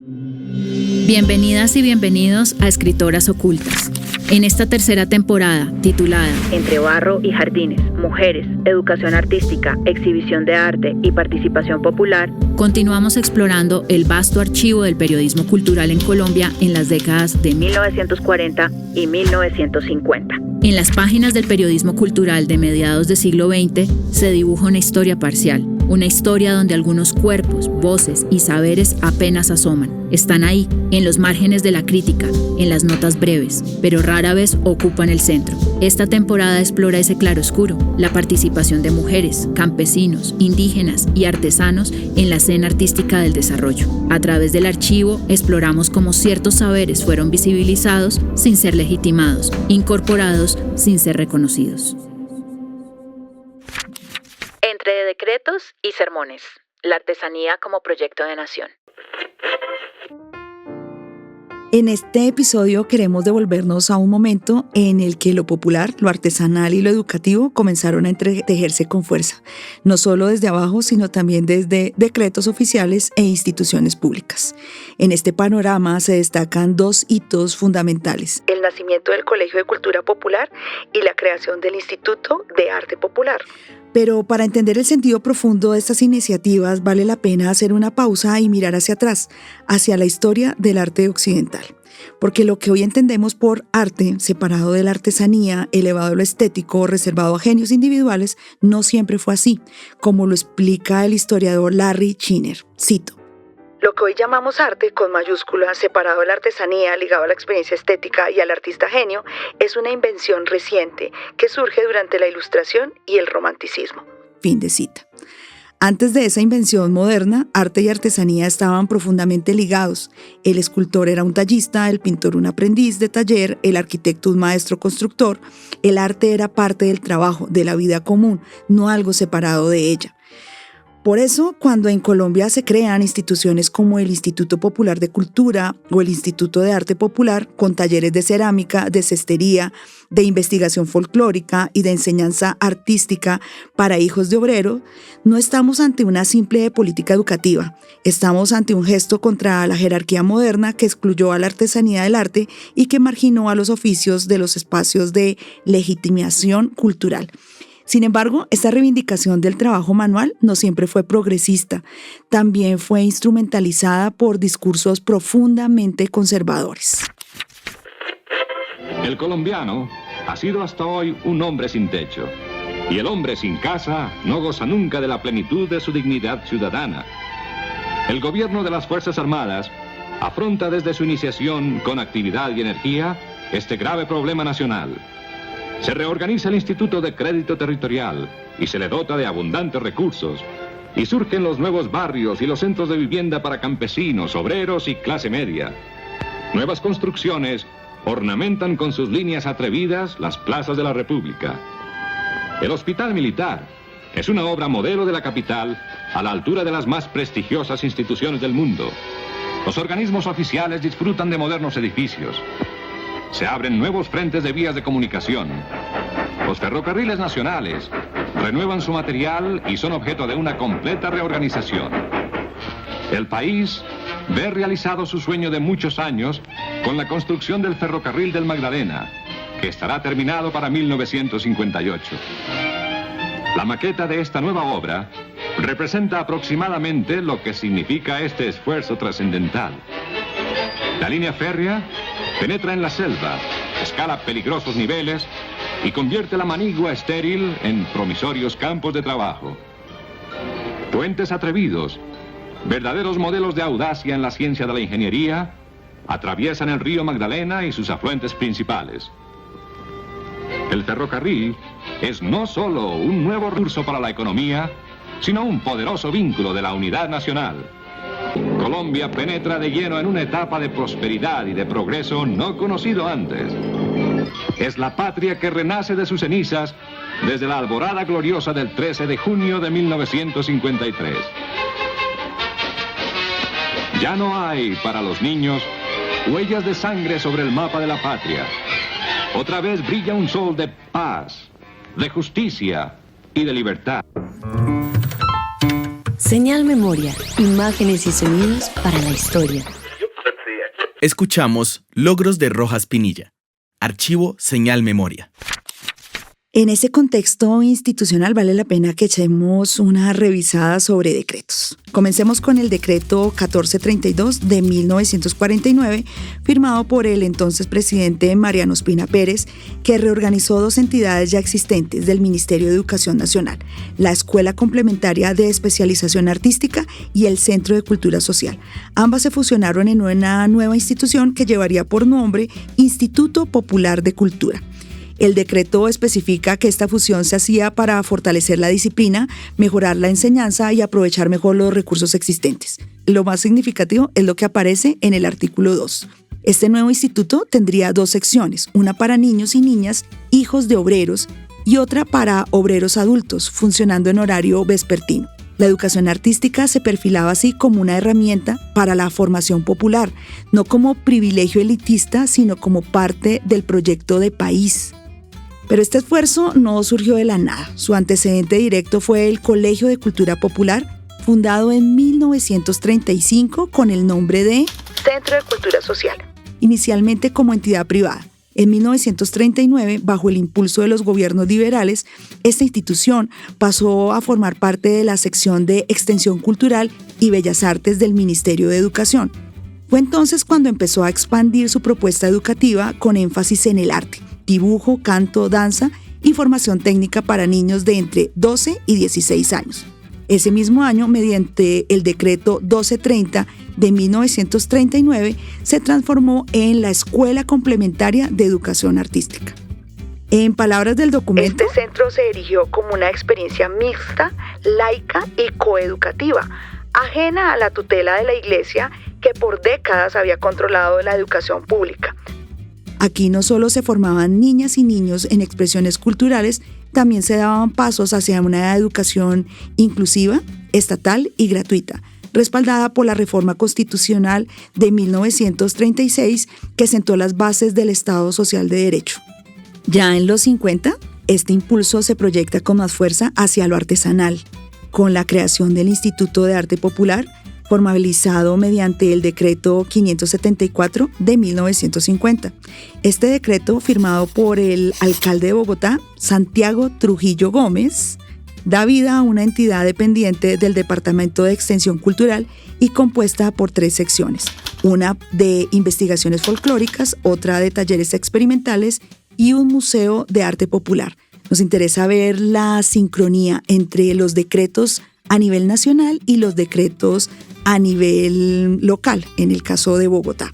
Bienvenidas y bienvenidos a Escritoras Ocultas. En esta tercera temporada, titulada Entre barro y jardines, mujeres, educación artística, exhibición de arte y participación popular, continuamos explorando el vasto archivo del periodismo cultural en Colombia en las décadas de 1940 y 1950. En las páginas del periodismo cultural de mediados del siglo XX se dibuja una historia parcial, una historia donde algunos cuerpos, voces y saberes apenas asoman. Están ahí, en los márgenes de la crítica, en las notas breves, pero rara vez ocupan el centro. Esta temporada explora ese claroscuro, la participación de mujeres, campesinos, indígenas y artesanos en la escena artística del desarrollo. A través del archivo exploramos cómo ciertos saberes fueron visibilizados sin ser legitimados, incorporados sin ser reconocidos. Entre decretos y sermones, la artesanía como proyecto de nación. En este episodio queremos devolvernos a un momento en el que lo popular, lo artesanal y lo educativo comenzaron a entretejerse con fuerza, no solo desde abajo, sino también desde decretos oficiales e instituciones públicas. En este panorama se destacan dos hitos fundamentales: el nacimiento del Colegio de Cultura Popular y la creación del Instituto de Arte Popular. Pero para entender el sentido profundo de estas iniciativas vale la pena hacer una pausa y mirar hacia atrás, hacia la historia del arte occidental. Porque lo que hoy entendemos por arte, separado de la artesanía, elevado a lo estético, reservado a genios individuales, no siempre fue así, como lo explica el historiador Larry Chinner. Cito: lo que hoy llamamos arte, con mayúsculas, separado de la artesanía, ligado a la experiencia estética y al artista genio, es una invención reciente que surge durante la Ilustración y el Romanticismo. Fin de cita. Antes de esa invención moderna, arte y artesanía estaban profundamente ligados. El escultor era un tallista, el pintor un aprendiz de taller, el arquitecto un maestro constructor. El arte era parte del trabajo, de la vida común, no algo separado de ella. Por eso, cuando en Colombia se crean instituciones como el Instituto Popular de Cultura o el Instituto de Arte Popular, con talleres de cerámica, de cestería, de investigación folclórica y de enseñanza artística para hijos de obreros, no estamos ante una simple política educativa. Estamos ante un gesto contra la jerarquía moderna que excluyó a la artesanía del arte y que marginó a los oficios de los espacios de legitimación cultural. Sin embargo, esta reivindicación del trabajo manual no siempre fue progresista, también fue instrumentalizada por discursos profundamente conservadores. El colombiano ha sido hasta hoy un hombre sin techo, y el hombre sin casa no goza nunca de la plenitud de su dignidad ciudadana. El gobierno de las Fuerzas Armadas afronta desde su iniciación con actividad y energía este grave problema nacional. Se reorganiza el Instituto de Crédito Territorial y se le dota de abundantes recursos. Y surgen los nuevos barrios y los centros de vivienda para campesinos, obreros y clase media. Nuevas construcciones ornamentan con sus líneas atrevidas las plazas de la República. El Hospital Militar es una obra modelo de la capital a la altura de las más prestigiosas instituciones del mundo. Los organismos oficiales disfrutan de modernos edificios. Se abren nuevos frentes de vías de comunicación. Los ferrocarriles nacionales renuevan su material y son objeto de una completa reorganización. El país ve realizado su sueño de muchos años con la construcción del ferrocarril del Magdalena, que estará terminado para 1958. La maqueta de esta nueva obra representa aproximadamente lo que significa este esfuerzo trascendental. La línea férrea penetra en la selva, escala peligrosos niveles y convierte la manigua estéril en promisorios campos de trabajo. Puentes atrevidos, verdaderos modelos de audacia en la ciencia de la ingeniería, atraviesan el río Magdalena y sus afluentes principales. El ferrocarril es no solo un nuevo recurso para la economía, sino un poderoso vínculo de la unidad nacional. Colombia penetra de lleno en una etapa de prosperidad y de progreso no conocido antes. Es la patria que renace de sus cenizas desde la alborada gloriosa del 13 de junio de 1953. Ya no hay para los niños huellas de sangre sobre el mapa de la patria. Otra vez brilla un sol de paz, de justicia y de libertad. Señal Memoria, imágenes y sonidos para la historia. Escuchamos Logros de Rojas Pinilla. Archivo Señal Memoria. En ese contexto institucional vale la pena que echemos una revisada sobre decretos. Comencemos con el decreto 1432 de 1949, firmado por el entonces presidente Mariano Ospina Pérez, que reorganizó dos entidades ya existentes del Ministerio de Educación Nacional, la Escuela Complementaria de Especialización Artística y el Centro de Cultura Social. Ambas se fusionaron en una nueva institución que llevaría por nombre Instituto Popular de Cultura. El decreto especifica que esta fusión se hacía para fortalecer la disciplina, mejorar la enseñanza y aprovechar mejor los recursos existentes. Lo más significativo es lo que aparece en el artículo 2. Este nuevo instituto tendría dos secciones, una para niños y niñas, hijos de obreros, y otra para obreros adultos, funcionando en horario vespertino. La educación artística se perfilaba así como una herramienta para la formación popular, no como privilegio elitista, sino como parte del proyecto de país. Pero este esfuerzo no surgió de la nada. Su antecedente directo fue el Colegio de Cultura Popular, fundado en 1935 con el nombre de Centro de Cultura Social, inicialmente como entidad privada. En 1939, bajo el impulso de los gobiernos liberales, esta institución pasó a formar parte de la sección de Extensión Cultural y Bellas Artes del Ministerio de Educación. Fue entonces cuando empezó a expandir su propuesta educativa con énfasis en el arte, dibujo, canto, danza y formación técnica para niños de entre 12 y 16 años. Ese mismo año, mediante el decreto 1230 de 1939, se transformó en la Escuela Complementaria de Educación Artística. En palabras del documento, este centro se erigió como una experiencia mixta, laica y coeducativa, ajena a la tutela de la Iglesia que por décadas había controlado la educación pública. Aquí no solo se formaban niñas y niños en expresiones culturales, también se daban pasos hacia una educación inclusiva, estatal y gratuita, respaldada por la reforma constitucional de 1936 que sentó las bases del Estado Social de Derecho. Ya en los 50, este impulso se proyecta con más fuerza hacia lo artesanal, con la creación del Instituto de Arte Popular, formalizado mediante el decreto 574 de 1950. Este decreto, firmado por el alcalde de Bogotá, Santiago Trujillo Gómez, da vida a una entidad dependiente del Departamento de Extensión Cultural y compuesta por 3 secciones, una de investigaciones folclóricas, otra de talleres experimentales y un museo de arte popular. Nos interesa ver la sincronía entre los decretos a nivel nacional y los decretos a nivel local, en el caso de Bogotá.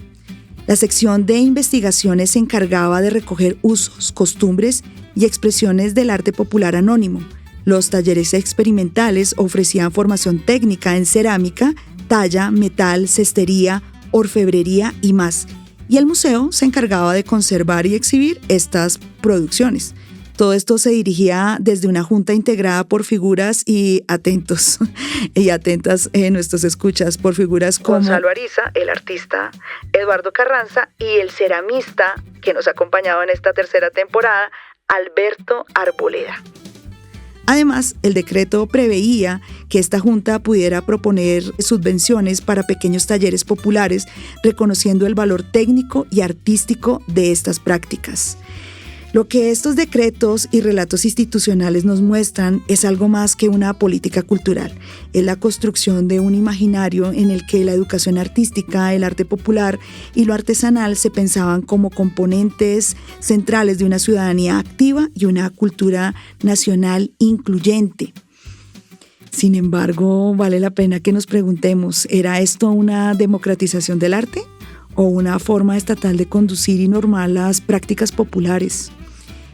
La sección de investigaciones se encargaba de recoger usos, costumbres y expresiones del arte popular anónimo. Los talleres experimentales ofrecían formación técnica en cerámica, talla, metal, cestería, orfebrería y más. Y el museo se encargaba de conservar y exhibir estas producciones. Todo esto se dirigía desde una junta integrada por figuras y atentos y atentas nuestros escuchas, por figuras como Gonzalo Ariza, el artista, Eduardo Carranza y el ceramista que nos acompañaba en esta tercera temporada, Alberto Arboleda. Además, el decreto preveía que esta junta pudiera proponer subvenciones para pequeños talleres populares, reconociendo el valor técnico y artístico de estas prácticas. Lo que estos decretos y relatos institucionales nos muestran es algo más que una política cultural. Es la construcción de un imaginario en el que la educación artística, el arte popular y lo artesanal se pensaban como componentes centrales de una ciudadanía activa y una cultura nacional incluyente. Sin embargo, vale la pena que nos preguntemos, ¿era esto una democratización del arte o una forma estatal de conducir y normar las prácticas populares?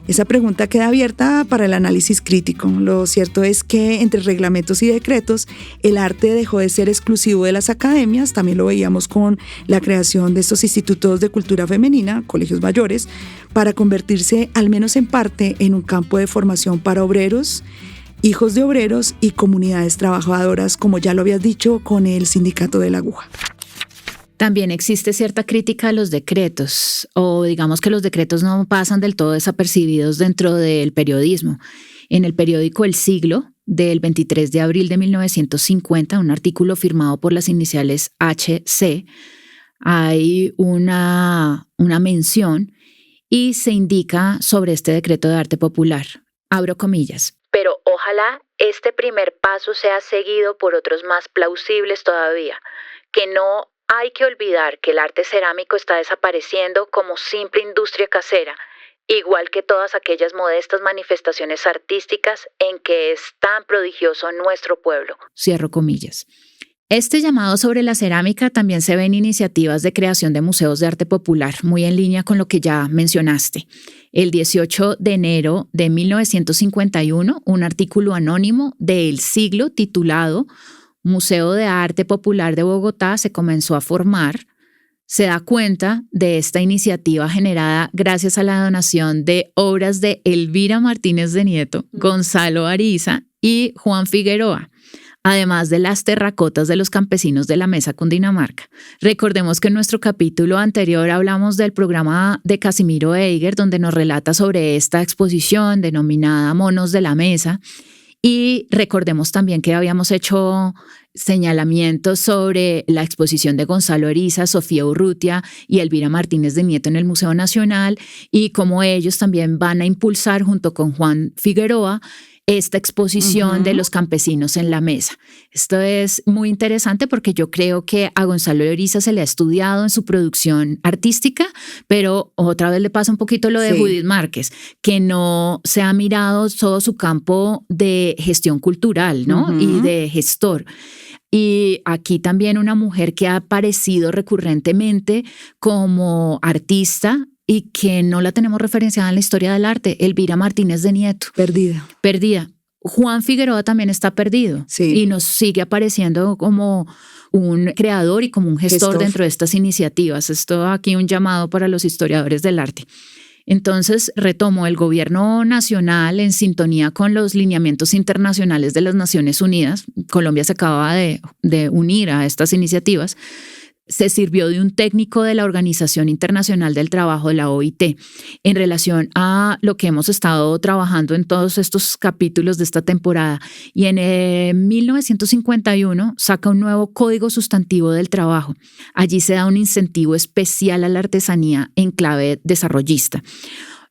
Esa pregunta queda abierta para el análisis crítico. Lo cierto es que entre reglamentos y decretos, el arte dejó de ser exclusivo de las academias. También lo veíamos con la creación de estos institutos de cultura femenina, colegios mayores, para convertirse, al menos en parte, en un campo de formación para obreros, hijos de obreros y comunidades trabajadoras, como ya lo habías dicho, con el Sindicato de la Aguja. También existe cierta crítica a los decretos, o digamos que los decretos no pasan del todo desapercibidos dentro del periodismo. En el periódico El Siglo, del 23 de abril de 1950, un artículo firmado por las iniciales HC, hay una mención y se indica sobre este decreto de arte popular. Abro comillas. Pero ojalá este primer paso sea seguido por otros más plausibles todavía, que no hay que olvidar que el arte cerámico está desapareciendo como simple industria casera, igual que todas aquellas modestas manifestaciones artísticas en que es tan prodigioso nuestro pueblo. Cierro comillas. Este llamado sobre la cerámica también se ve en iniciativas de creación de museos de arte popular, muy en línea con lo que ya mencionaste. El 18 de enero de 1951, un artículo anónimo de El Siglo titulado Museo de Arte Popular de Bogotá se comenzó a formar. Se da cuenta de esta iniciativa generada gracias a la donación de obras de Elvira Martínez de Nieto, Gonzalo Ariza y Juan Figueroa, además de las terracotas de los campesinos de la Mesa Cundinamarca. Recordemos que en nuestro capítulo anterior hablamos del programa de Casimiro Eiger, donde nos relata sobre esta exposición denominada Monos de la Mesa. Y recordemos también que habíamos hecho señalamientos sobre la exposición de Gonzalo Ariza, Sofía Urrutia y Elvira Martínez de Nieto en el Museo Nacional, y cómo ellos también van a impulsar junto con Juan Figueroa esta exposición de los campesinos en la mesa. Esto es muy interesante porque yo creo que a Gonzalo Ariza se le ha estudiado en su producción artística, pero otra vez le pasa un poquito lo de Judith Márquez, que no se ha mirado todo su campo de gestión cultural, ¿no? Y de gestor. Y aquí también una mujer que ha aparecido recurrentemente como artista y que no la tenemos referenciada en la historia del arte, Elvira Martínez de Nieto. Perdida. Juan Figueroa también está perdido y nos sigue apareciendo como un creador y como un gestor dentro de estas iniciativas. Esto aquí un llamado para los historiadores del arte. Entonces, retomo, el gobierno nacional, en sintonía con los lineamientos internacionales de las Naciones Unidas, Colombia se acaba de unir a estas iniciativas, se sirvió de un técnico de la Organización Internacional del Trabajo, de la OIT, en relación a lo que hemos estado trabajando en todos estos capítulos de esta temporada. Y en 1951 saca un nuevo Código Sustantivo del Trabajo. Allí se da un incentivo especial a la artesanía en clave desarrollista.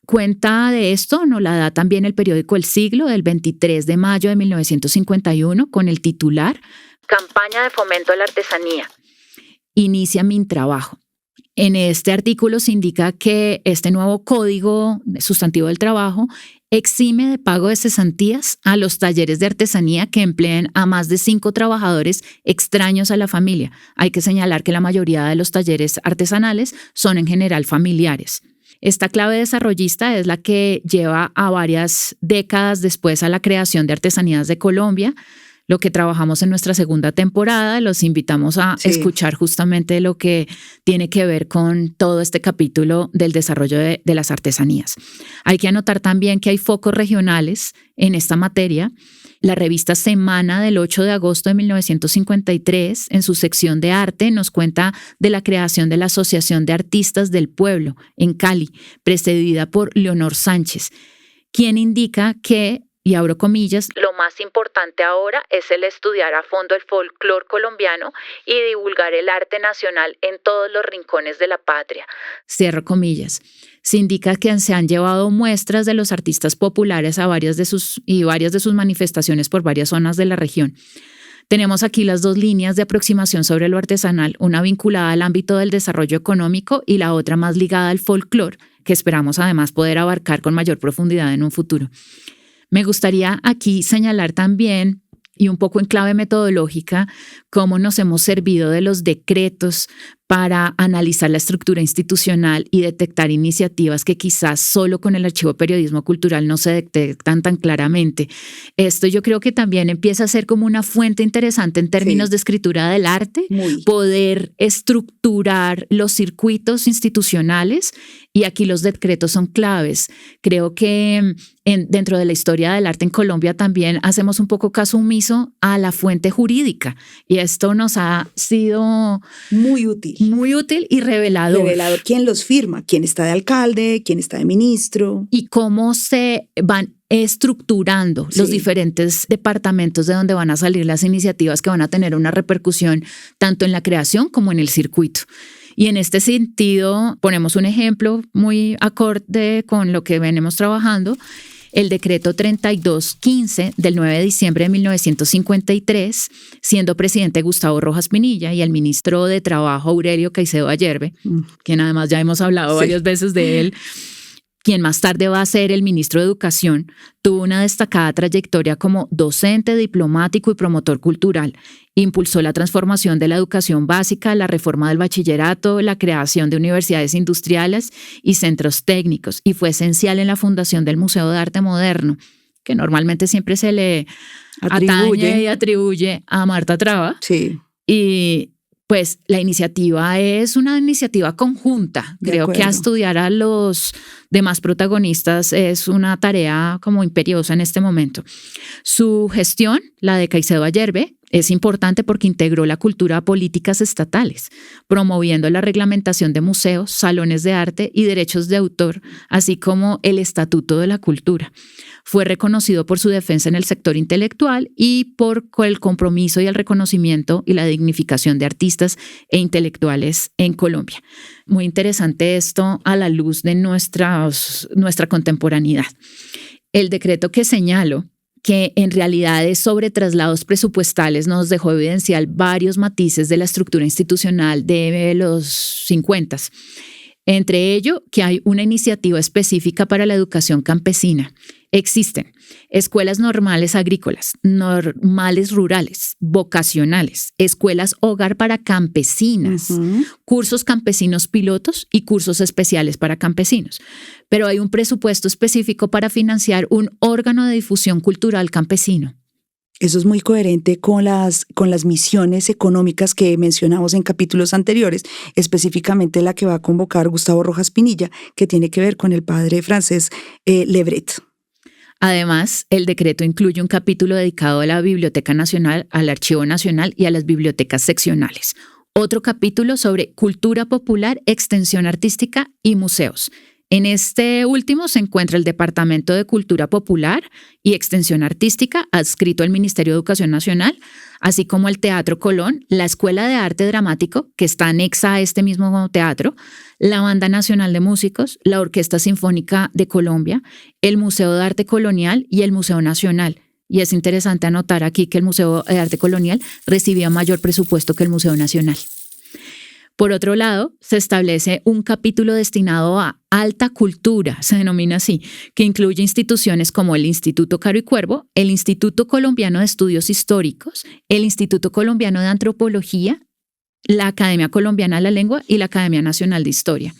Cuenta de esto nos la da también el periódico El Siglo del 23 de mayo de 1951 con el titular Campaña de fomento a la artesanía. Inicia mi trabajo. En este artículo se indica que este nuevo Código Sustantivo del Trabajo exime de pago de cesantías a los talleres de artesanía que empleen a más de 5 trabajadores extraños a la familia. Hay que señalar que la mayoría de los talleres artesanales son en general familiares. Esta clave desarrollista es la que lleva a varias décadas después a la creación de Artesanías de Colombia, lo que trabajamos en nuestra segunda temporada. Los invitamos a escuchar justamente lo que tiene que ver con todo este capítulo del desarrollo de las artesanías. Hay que anotar también que hay focos regionales en esta materia. La revista Semana del 8 de agosto de 1953, en su sección de arte, nos cuenta de la creación de la Asociación de Artistas del Pueblo en Cali, precedida por Leonor Sánchez, quien indica que, y abro comillas, lo más importante ahora es el estudiar a fondo el folclore colombiano y divulgar el arte nacional en todos los rincones de la patria. Cierro comillas. Se indica que se han llevado muestras de los artistas populares a varias de sus manifestaciones por varias zonas de la región. Tenemos aquí las 2 líneas de aproximación sobre lo artesanal, una vinculada al ámbito del desarrollo económico y la otra más ligada al folclore, que esperamos además poder abarcar con mayor profundidad en un futuro. Me gustaría aquí señalar también, y un poco en clave metodológica, cómo nos hemos servido de los decretos para analizar la estructura institucional y detectar iniciativas que quizás solo con el Archivo de Periodismo Cultural no se detectan tan claramente. Esto yo creo que también empieza a ser como una fuente interesante en términos de escritura del arte, poder estructurar los circuitos institucionales, y aquí los decretos son claves. Creo que dentro de la historia del arte en Colombia también hacemos un poco caso omiso a la fuente jurídica, y esto nos ha sido muy útil y revelador. ¿Quién los firma? ¿Quién está de alcalde? ¿Quién está de ministro? Y cómo se van estructurando los diferentes departamentos de donde van a salir las iniciativas que van a tener una repercusión tanto en la creación como en el circuito. Y en este sentido, ponemos un ejemplo muy acorde con lo que venimos trabajando. El decreto 3215 del 9 de diciembre de 1953, siendo presidente Gustavo Rojas Pinilla y el ministro de Trabajo Aurelio Caicedo Ayerbe, quien además ya hemos hablado varias veces de él, quien más tarde va a ser el ministro de Educación, tuvo una destacada trayectoria como docente, diplomático y promotor cultural. Impulsó la transformación de la educación básica, la reforma del bachillerato, la creación de universidades industriales y centros técnicos, y fue esencial en la fundación del Museo de Arte Moderno, que normalmente siempre se le atañe y atribuye a Marta Traba. Sí. Y pues la iniciativa es una iniciativa conjunta. Creo que estudiar a los demás protagonistas es una tarea como imperiosa en este momento. Su gestión, la de Caicedo Ayerbe, es importante porque integró la cultura a políticas estatales, promoviendo la reglamentación de museos, salones de arte y derechos de autor, así como el Estatuto de la Cultura. Fue reconocido por su defensa en el sector intelectual y por el compromiso y el reconocimiento y la dignificación de artistas e intelectuales en Colombia. Muy interesante esto a la luz de nuestra contemporaneidad. El decreto que señalo, que en realidad es sobre traslados presupuestales, nos dejó evidenciar varios matices de la estructura institucional de los 50. Entre ello, que hay una iniciativa específica para la educación campesina. Existen escuelas normales agrícolas, normales rurales, vocacionales, escuelas hogar para campesinas, cursos campesinos pilotos y cursos especiales para campesinos. Pero hay un presupuesto específico para financiar un órgano de difusión cultural campesino. Eso es muy coherente con las misiones económicas que mencionamos en capítulos anteriores, específicamente la que va a convocar Gustavo Rojas Pinilla, que tiene que ver con el padre francés Lebret. Además, el decreto incluye un capítulo dedicado a la Biblioteca Nacional, al Archivo Nacional y a las bibliotecas seccionales. Otro capítulo sobre cultura popular, extensión artística y museos. En este último se encuentra el Departamento de Cultura Popular y Extensión Artística, adscrito al Ministerio de Educación Nacional, así como el Teatro Colón, la Escuela de Arte Dramático, que está anexa a este mismo teatro, la Banda Nacional de Músicos, la Orquesta Sinfónica de Colombia, el Museo de Arte Colonial y el Museo Nacional. Y es interesante anotar aquí que el Museo de Arte Colonial recibía mayor presupuesto que el Museo Nacional. Por otro lado, se establece un capítulo destinado a alta cultura, se denomina así, que incluye instituciones como el Instituto Caro y Cuervo, el Instituto Colombiano de Estudios Históricos, el Instituto Colombiano de Antropología, la Academia Colombiana de la Lengua y la Academia Nacional de Historia.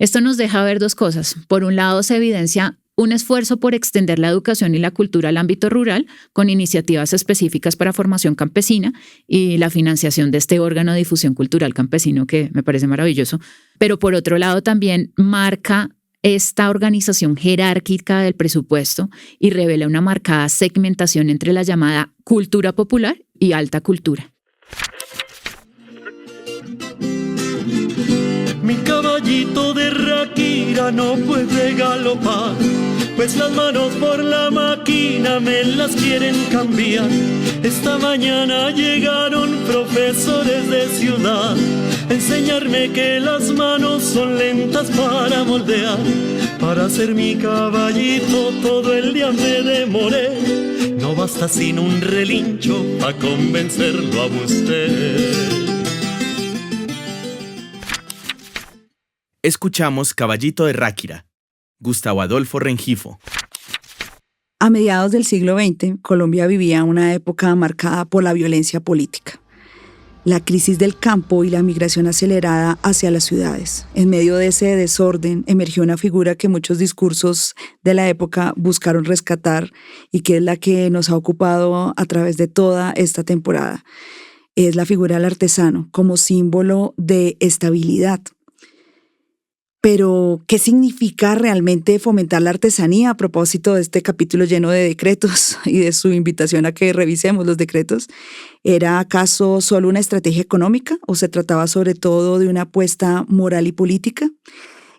Esto nos deja ver dos cosas. Por un lado, se evidencia un esfuerzo por extender la educación y la cultura al ámbito rural con iniciativas específicas para formación campesina y la financiación de este órgano de difusión cultural campesino que me parece maravilloso. Pero por otro lado también marca esta organización jerárquica del presupuesto y revela una marcada segmentación entre la llamada cultura popular y alta cultura. Mi caballito de Ráquira no puede galopar, pues las manos por la máquina me las quieren cambiar. Esta mañana llegaron profesores de ciudad a enseñarme que las manos son lentas para moldear. Para hacer mi caballito todo el día me demoré. No basta sin un relincho para convencerlo a usted. Escuchamos Caballito de Ráquira, Gustavo Adolfo Rengifo. A mediados del siglo XX, Colombia vivía una época marcada por la violencia política, la crisis del campo y la migración acelerada hacia las ciudades. En medio de ese desorden emergió una figura que muchos discursos de la época buscaron rescatar y que es la que nos ha ocupado a través de toda esta temporada. Es la figura del artesano como símbolo de estabilidad. Pero, ¿qué significa realmente fomentar la artesanía a propósito de este capítulo lleno de decretos y de su invitación a que revisemos los decretos? ¿Era acaso solo una estrategia económica o se trataba sobre todo de una apuesta moral y política?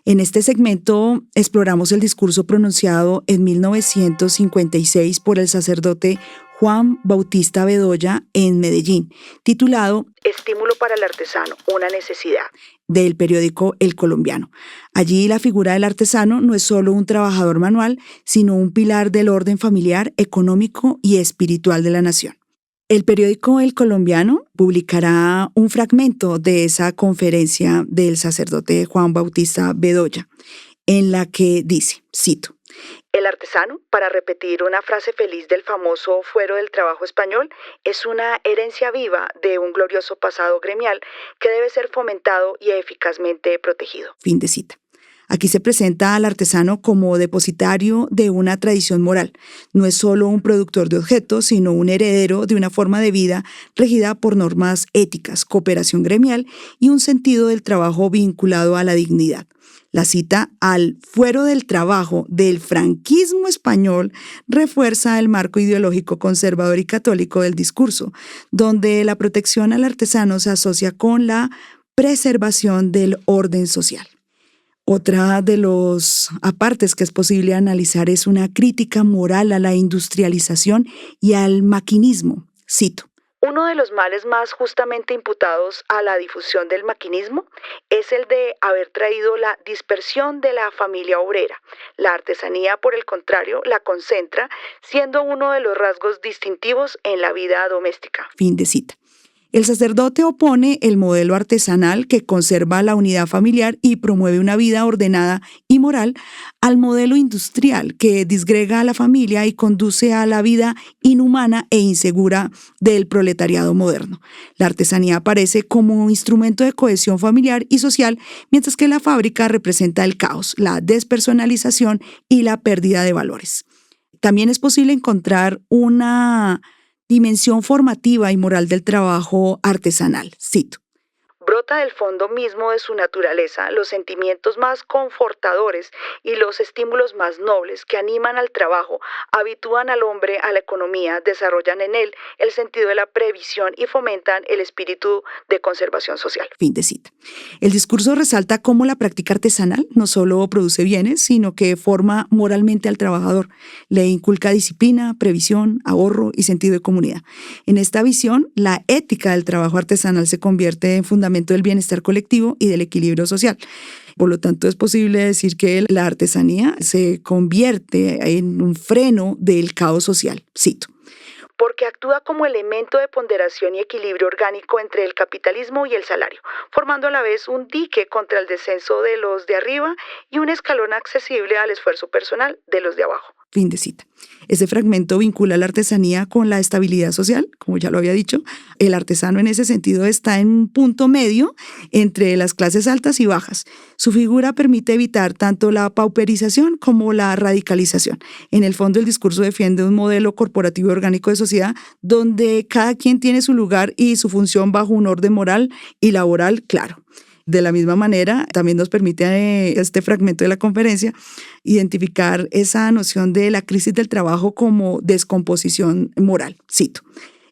En este segmento exploramos el discurso pronunciado en 1956 por el sacerdote Juan Bautista Bedoya en Medellín, titulado Estímulo para el artesano, una necesidad. del periódico El Colombiano. Allí la figura del artesano no es solo un trabajador manual, sino un pilar del orden familiar, económico y espiritual de la nación. El periódico El Colombiano publicará un fragmento de esa conferencia del sacerdote Juan Bautista Bedoya, en la que dice, cito, el artesano, para repetir una frase feliz del famoso fuero del trabajo español, es una herencia viva de un glorioso pasado gremial que debe ser fomentado y eficazmente protegido. Fin de cita. Aquí se presenta al artesano como depositario de una tradición moral. No es solo un productor de objetos, sino un heredero de una forma de vida regida por normas éticas, cooperación gremial y un sentido del trabajo vinculado a la dignidad. La cita al fuero del trabajo del franquismo español refuerza el marco ideológico conservador y católico del discurso, donde la protección al artesano se asocia con la preservación del orden social. Otra de los apartes que es posible analizar es una crítica moral a la industrialización y al maquinismo. Cito. Uno de los males más justamente imputados a la difusión del maquinismo es el de haber traído la dispersión de la familia obrera. La artesanía, por el contrario, la concentra, siendo uno de los rasgos distintivos en la vida doméstica. Fin de cita. El sacerdote opone el modelo artesanal que conserva la unidad familiar y promueve una vida ordenada y moral al modelo industrial que disgrega a la familia y conduce a la vida inhumana e insegura del proletariado moderno. La artesanía aparece como instrumento de cohesión familiar y social, mientras que la fábrica representa el caos, la despersonalización y la pérdida de valores. También es posible encontrar una dimensión formativa y moral del trabajo artesanal. Cito. Brota del fondo mismo de su naturaleza los sentimientos más confortadores y los estímulos más nobles que animan al trabajo, habitúan al hombre a la economía, desarrollan en él el sentido de la previsión y fomentan el espíritu de conservación social. Fin de cita. El discurso resalta cómo la práctica artesanal no solo produce bienes, sino que forma moralmente al trabajador. Le inculca disciplina, previsión, ahorro y sentido de comunidad. En esta visión, la ética del trabajo artesanal se convierte en fundamento del bienestar colectivo y del equilibrio social. Por lo tanto, es posible decir que la artesanía se convierte en un freno del caos social. Cito. Porque actúa como elemento de ponderación y equilibrio orgánico entre el capitalismo y el salario, formando a la vez un dique contra el descenso de los de arriba y un escalón accesible al esfuerzo personal de los de abajo. Fin de cita. Ese fragmento vincula la artesanía con la estabilidad social, como ya lo había dicho. El artesano en ese sentido está en un punto medio entre las clases altas y bajas. Su figura permite evitar tanto la pauperización como la radicalización. En el fondo, el discurso defiende un modelo corporativo y orgánico de sociedad donde cada quien tiene su lugar y su función bajo un orden moral y laboral claro. De la misma manera, también nos permite este fragmento de la conferencia identificar esa noción de la crisis del trabajo como descomposición moral. Cito.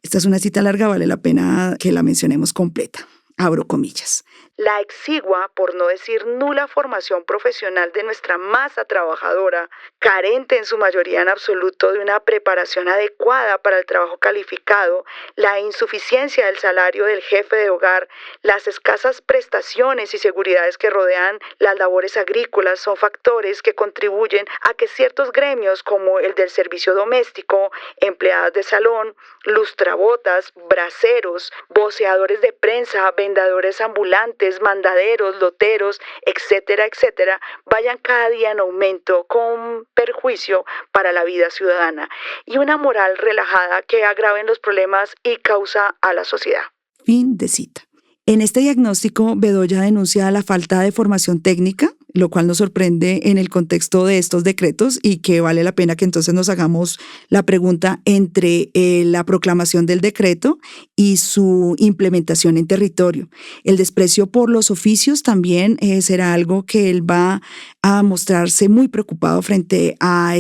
Esta es una cita larga, vale la pena que la mencionemos completa. Abro comillas. La exigua, por no decir nula formación profesional de nuestra masa trabajadora, carente en su mayoría en absoluto de una preparación adecuada para el trabajo calificado, la insuficiencia del salario del jefe de hogar, las escasas prestaciones y seguridades que rodean las labores agrícolas son factores que contribuyen a que ciertos gremios como el del servicio doméstico, empleadas de salón, lustrabotas, braceros, voceadores de prensa, vendedores ambulantes, mandaderos, loteros, etcétera, etcétera, vayan cada día en aumento con perjuicio para la vida ciudadana y una moral relajada que agraven los problemas y causa a la sociedad. Fin de cita. En este diagnóstico, Bedoya denuncia la falta de formación técnica, lo cual nos sorprende en el contexto de estos decretos y que vale la pena que entonces nos hagamos la pregunta entre la proclamación del decreto y su implementación en territorio. El desprecio por los oficios también será algo que él va a mostrarse muy preocupado frente a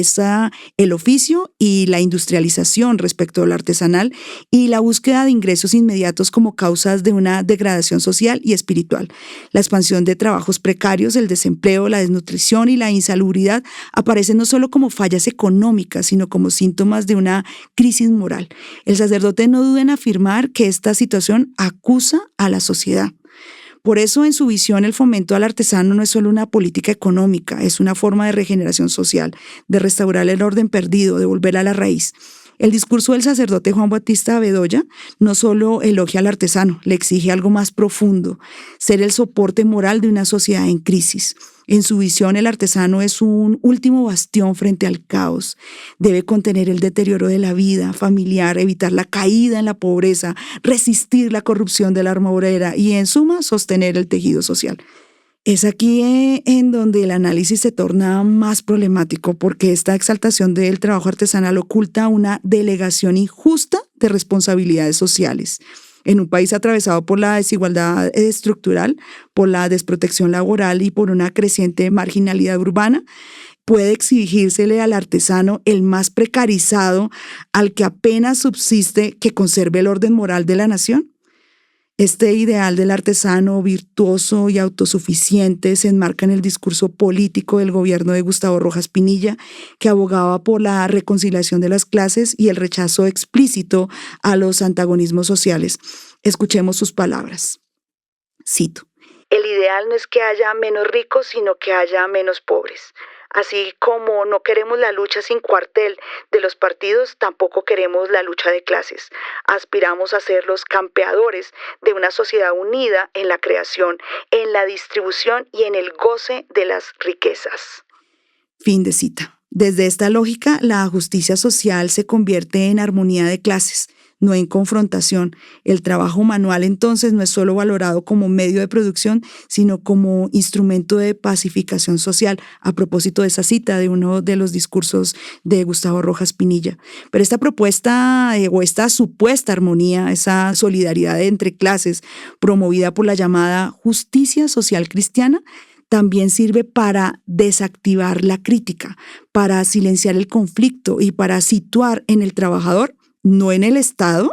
el oficio y la industrialización respecto al artesanal y la búsqueda de ingresos inmediatos como causas de una degradación social y espiritual. La expansión de trabajos precarios, el desempleo, la desnutrición y la insalubridad aparecen no solo como fallas económicas, sino como síntomas de una crisis moral. El sacerdote no duda en afirmar que esta situación acusa a la sociedad. Por eso, en su visión, el fomento al artesano no es solo una política económica, es una forma de regeneración social, de restaurar el orden perdido, de volver a la raíz. El discurso del sacerdote Juan Bautista Bedoya no solo elogia al artesano, le exige algo más profundo, ser el soporte moral de una sociedad en crisis. En su visión, el artesano es un último bastión frente al caos. Debe contener el deterioro de la vida familiar, evitar la caída en la pobreza, resistir la corrupción de la mano obrera y, en suma, sostener el tejido social. Es aquí en donde el análisis se torna más problemático, porque esta exaltación del trabajo artesanal oculta una delegación injusta de responsabilidades sociales. En un país atravesado por la desigualdad estructural, por la desprotección laboral y por una creciente marginalidad urbana, puede exigírsele al artesano, el más precarizado, al que apenas subsiste, que conserve el orden moral de la nación. Este ideal del artesano virtuoso y autosuficiente se enmarca en el discurso político del gobierno de Gustavo Rojas Pinilla, que abogaba por la reconciliación de las clases y el rechazo explícito a los antagonismos sociales. Escuchemos sus palabras. Cito: el ideal no es que haya menos ricos, sino que haya menos pobres. Así como no queremos la lucha sin cuartel de los partidos, tampoco queremos la lucha de clases. Aspiramos a ser los campeadores de una sociedad unida en la creación, en la distribución y en el goce de las riquezas. Fin de cita. Desde esta lógica, la justicia social se convierte en armonía de clases, no en confrontación. El trabajo manual entonces no es solo valorado como medio de producción, sino como instrumento de pacificación social, a propósito de esa cita de uno de los discursos de Gustavo Rojas Pinilla. Pero esta propuesta o esta supuesta armonía, esa solidaridad entre clases promovida por la llamada justicia social cristiana, también sirve para desactivar la crítica, para silenciar el conflicto y para situar en el trabajador, no en el Estado,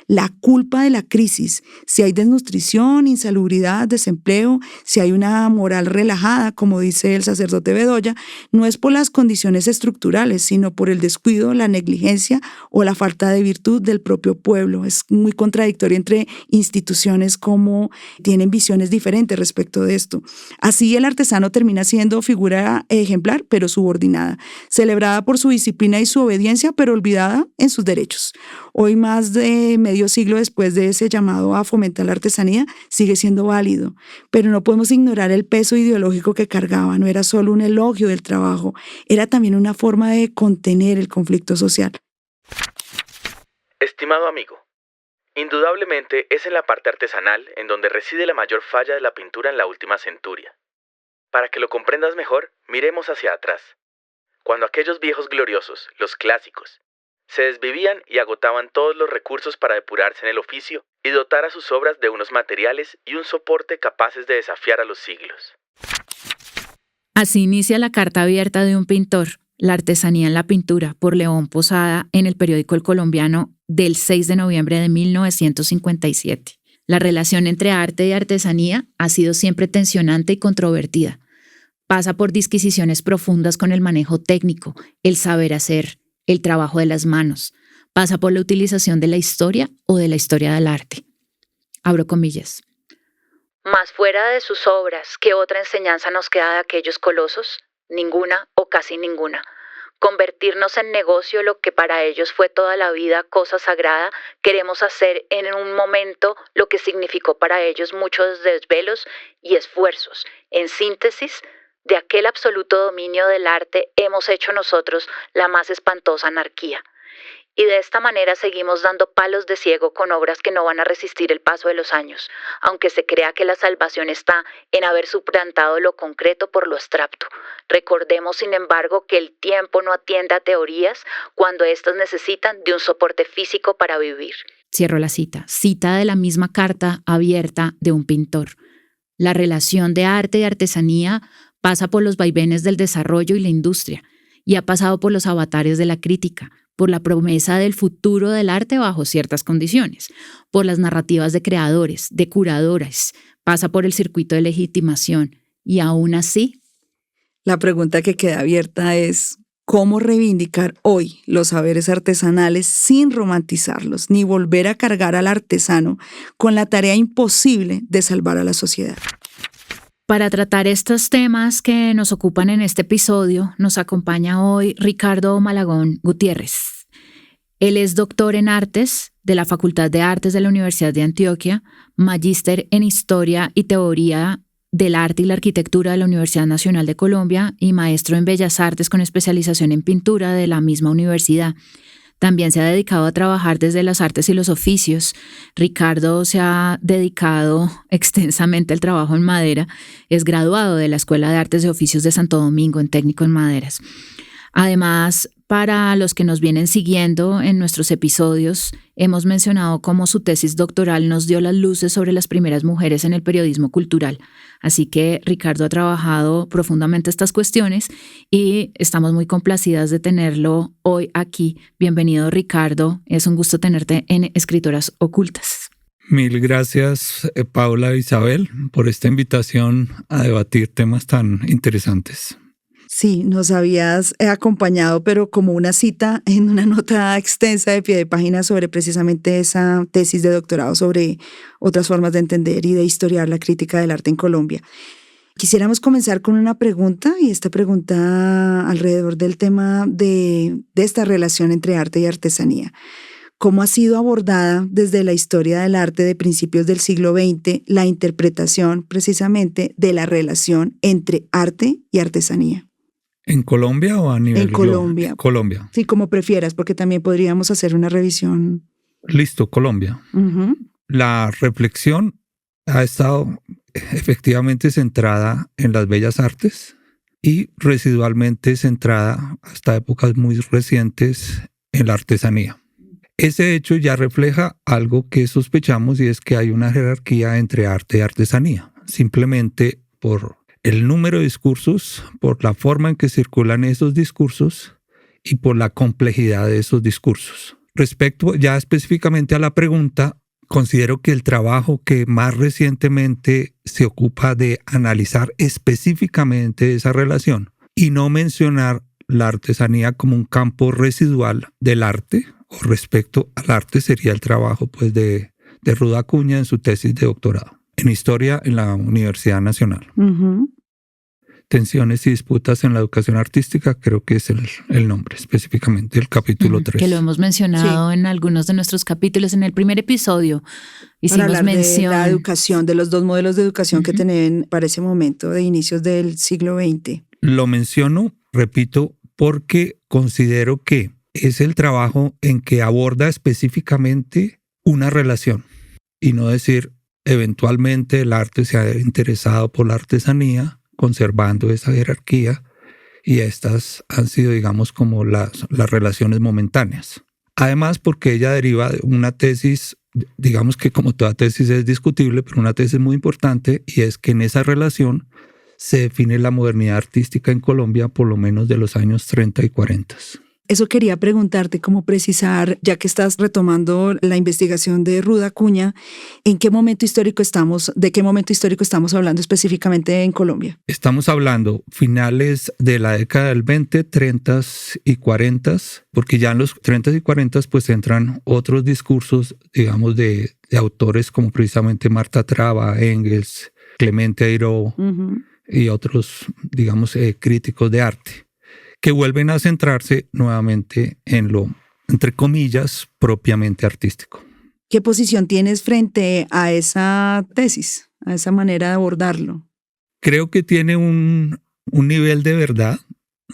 la culpa de la crisis. Si hay desnutrición, insalubridad, desempleo, si hay una moral relajada, como dice el sacerdote Bedoya, no es por las condiciones estructurales, sino por el descuido, la negligencia o la falta de virtud del propio pueblo. Es muy contradictorio entre instituciones como tienen visiones diferentes respecto de esto. Así el artesano termina siendo figura ejemplar, pero subordinada, celebrada por su disciplina y su obediencia, pero olvidada en sus derechos. Hoy, más de medio siglo después de ese llamado a fomentar la artesanía, sigue siendo válido, pero no podemos ignorar el peso ideológico que cargaba. No era solo un elogio del trabajo, era también una forma de contener el conflicto social. Estimado amigo, indudablemente es en la parte artesanal en donde reside la mayor falla de la pintura en la última centuria. Para que lo comprendas mejor, miremos hacia atrás, cuando aquellos viejos gloriosos, los clásicos, se desvivían y agotaban todos los recursos para depurarse en el oficio y dotar a sus obras de unos materiales y un soporte capaces de desafiar a los siglos. Así inicia la carta abierta de un pintor, La artesanía en la pintura, por León Posada, en el periódico El Colombiano del 6 de noviembre de 1957. La relación entre arte y artesanía ha sido siempre tensionante y controvertida. Pasa por disquisiciones profundas con el manejo técnico, el saber hacer, el trabajo de las manos. Pasa por la utilización de la historia o de la historia del arte. Abro comillas. Más fuera de sus obras, ¿qué otra enseñanza nos queda de aquellos colosos? Ninguna o casi ninguna. Convertirnos en negocio lo que para ellos fue toda la vida cosa sagrada, queremos hacer en un momento lo que significó para ellos muchos desvelos y esfuerzos. En síntesis, de aquel absoluto dominio del arte hemos hecho nosotros la más espantosa anarquía. Y de esta manera seguimos dando palos de ciego con obras que no van a resistir el paso de los años, aunque se crea que la salvación está en haber suplantado lo concreto por lo abstracto. Recordemos, sin embargo, que el tiempo no atiende a teorías cuando éstas necesitan de un soporte físico para vivir. Cierro la cita. Cita de la misma carta abierta de un pintor. La relación de arte y artesanía pasa por los vaivenes del desarrollo y la industria, y ha pasado por los avatares de la crítica, por la promesa del futuro del arte bajo ciertas condiciones, por las narrativas de creadores, de curadores, pasa por el circuito de legitimación, y aún así... La pregunta que queda abierta es, cómo reivindicar hoy los saberes artesanales sin romantizarlos, ni volver a cargar al artesano con la tarea imposible de salvar a la sociedad. Para tratar estos temas que nos ocupan en este episodio, nos acompaña hoy Ricardo Malagón Gutiérrez. Él es doctor en Artes de la Facultad de Artes de la Universidad de Antioquia, magíster en Historia y Teoría del Arte y la Arquitectura de la Universidad Nacional de Colombia y maestro en Bellas Artes con especialización en pintura de la misma universidad. También se ha dedicado a trabajar desde las artes y los oficios. Ricardo se ha dedicado extensamente al trabajo en madera. Es graduado de la Escuela de Artes y Oficios de Santo Domingo en técnico en maderas. Además, para los que nos vienen siguiendo en nuestros episodios, hemos mencionado cómo su tesis doctoral nos dio las luces sobre las primeras mujeres en el periodismo cultural. Así que Ricardo ha trabajado profundamente estas cuestiones y estamos muy complacidas de tenerlo hoy aquí. Bienvenido, Ricardo. Es un gusto tenerte en Escritoras Ocultas. Mil gracias, Paula e Isabel, por esta invitación a debatir temas tan interesantes. Sí, nos habías acompañado, pero como una cita en una nota extensa de pie de página sobre precisamente esa tesis de doctorado sobre otras formas de entender y de historiar la crítica del arte en Colombia. Quisiéramos comenzar con una pregunta, y esta pregunta alrededor del tema de esta relación entre arte y artesanía. ¿Cómo ha sido abordada desde la historia del arte de principios del siglo XX la interpretación precisamente de la relación entre arte y artesanía? ¿En Colombia o a nivel en Colombia? Colombia. Sí, como prefieras, porque también podríamos hacer una revisión. Listo, Colombia. Uh-huh. La reflexión ha estado efectivamente centrada en las bellas artes y residualmente centrada hasta épocas muy recientes en la artesanía. Ese hecho ya refleja algo que sospechamos, y es que hay una jerarquía entre arte y artesanía, simplemente por el número de discursos, por la forma en que circulan esos discursos y por la complejidad de esos discursos. Respecto ya específicamente a la pregunta, considero que el trabajo que más recientemente se ocupa de analizar específicamente esa relación y no mencionar la artesanía como un campo residual del arte o respecto al arte sería el trabajo pues, de Ruda Acuña en su tesis de doctorado en Historia en la Universidad Nacional. Uh-huh. Tensiones y disputas en la educación artística, creo que es el nombre, específicamente el capítulo 3. Que lo hemos mencionado en algunos de nuestros capítulos. En el primer episodio hicimos mención de la educación, de los dos modelos de educación que tenían para ese momento de inicios del siglo XX. Lo menciono, repito, porque considero que es el trabajo en que aborda específicamente una relación y no decir eventualmente el arte se ha interesado por la artesanía, conservando esa jerarquía, y estas han sido, digamos, como las relaciones momentáneas. Además, porque ella deriva de una tesis, digamos que como toda tesis es discutible, pero una tesis muy importante, y es que en esa relación se define la modernidad artística en Colombia por lo menos de los años 30 y 40. Eso quería preguntarte, cómo precisar, ya que estás retomando la investigación de Ruda Acuña, ¿de qué momento histórico estamos hablando específicamente en Colombia? Estamos hablando finales de la década del 20, 30 y 40, porque ya en los 30 y 40 pues entran otros discursos, digamos, de autores como precisamente Marta Traba, Engels, Clemente Airó y otros, digamos, críticos de arte, que vuelven a centrarse nuevamente en lo, entre comillas, propiamente artístico. ¿Qué posición tienes frente a esa tesis, a esa manera de abordarlo? Creo que tiene un nivel de verdad,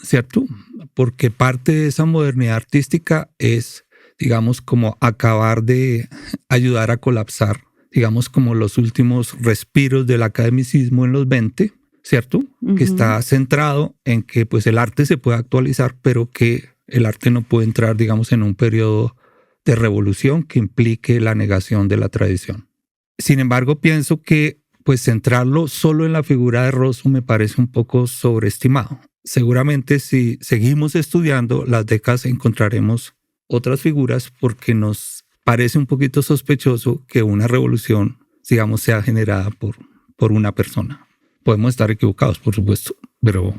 ¿cierto? Porque parte de esa modernidad artística es, digamos, como acabar de ayudar a colapsar, digamos, como los últimos respiros del academicismo en los 20, ¿cierto? Uh-huh. Que está centrado en que pues, el arte se puede actualizar, pero que el arte no puede entrar, digamos, en un periodo de revolución que implique la negación de la tradición. Sin embargo, pienso que pues, centrarlo solo en la figura de Rosso me parece un poco sobreestimado. Seguramente si seguimos estudiando las décadas encontraremos otras figuras, porque nos parece un poquito sospechoso que una revolución, digamos, sea generada por una persona. Podemos estar equivocados, por supuesto, pero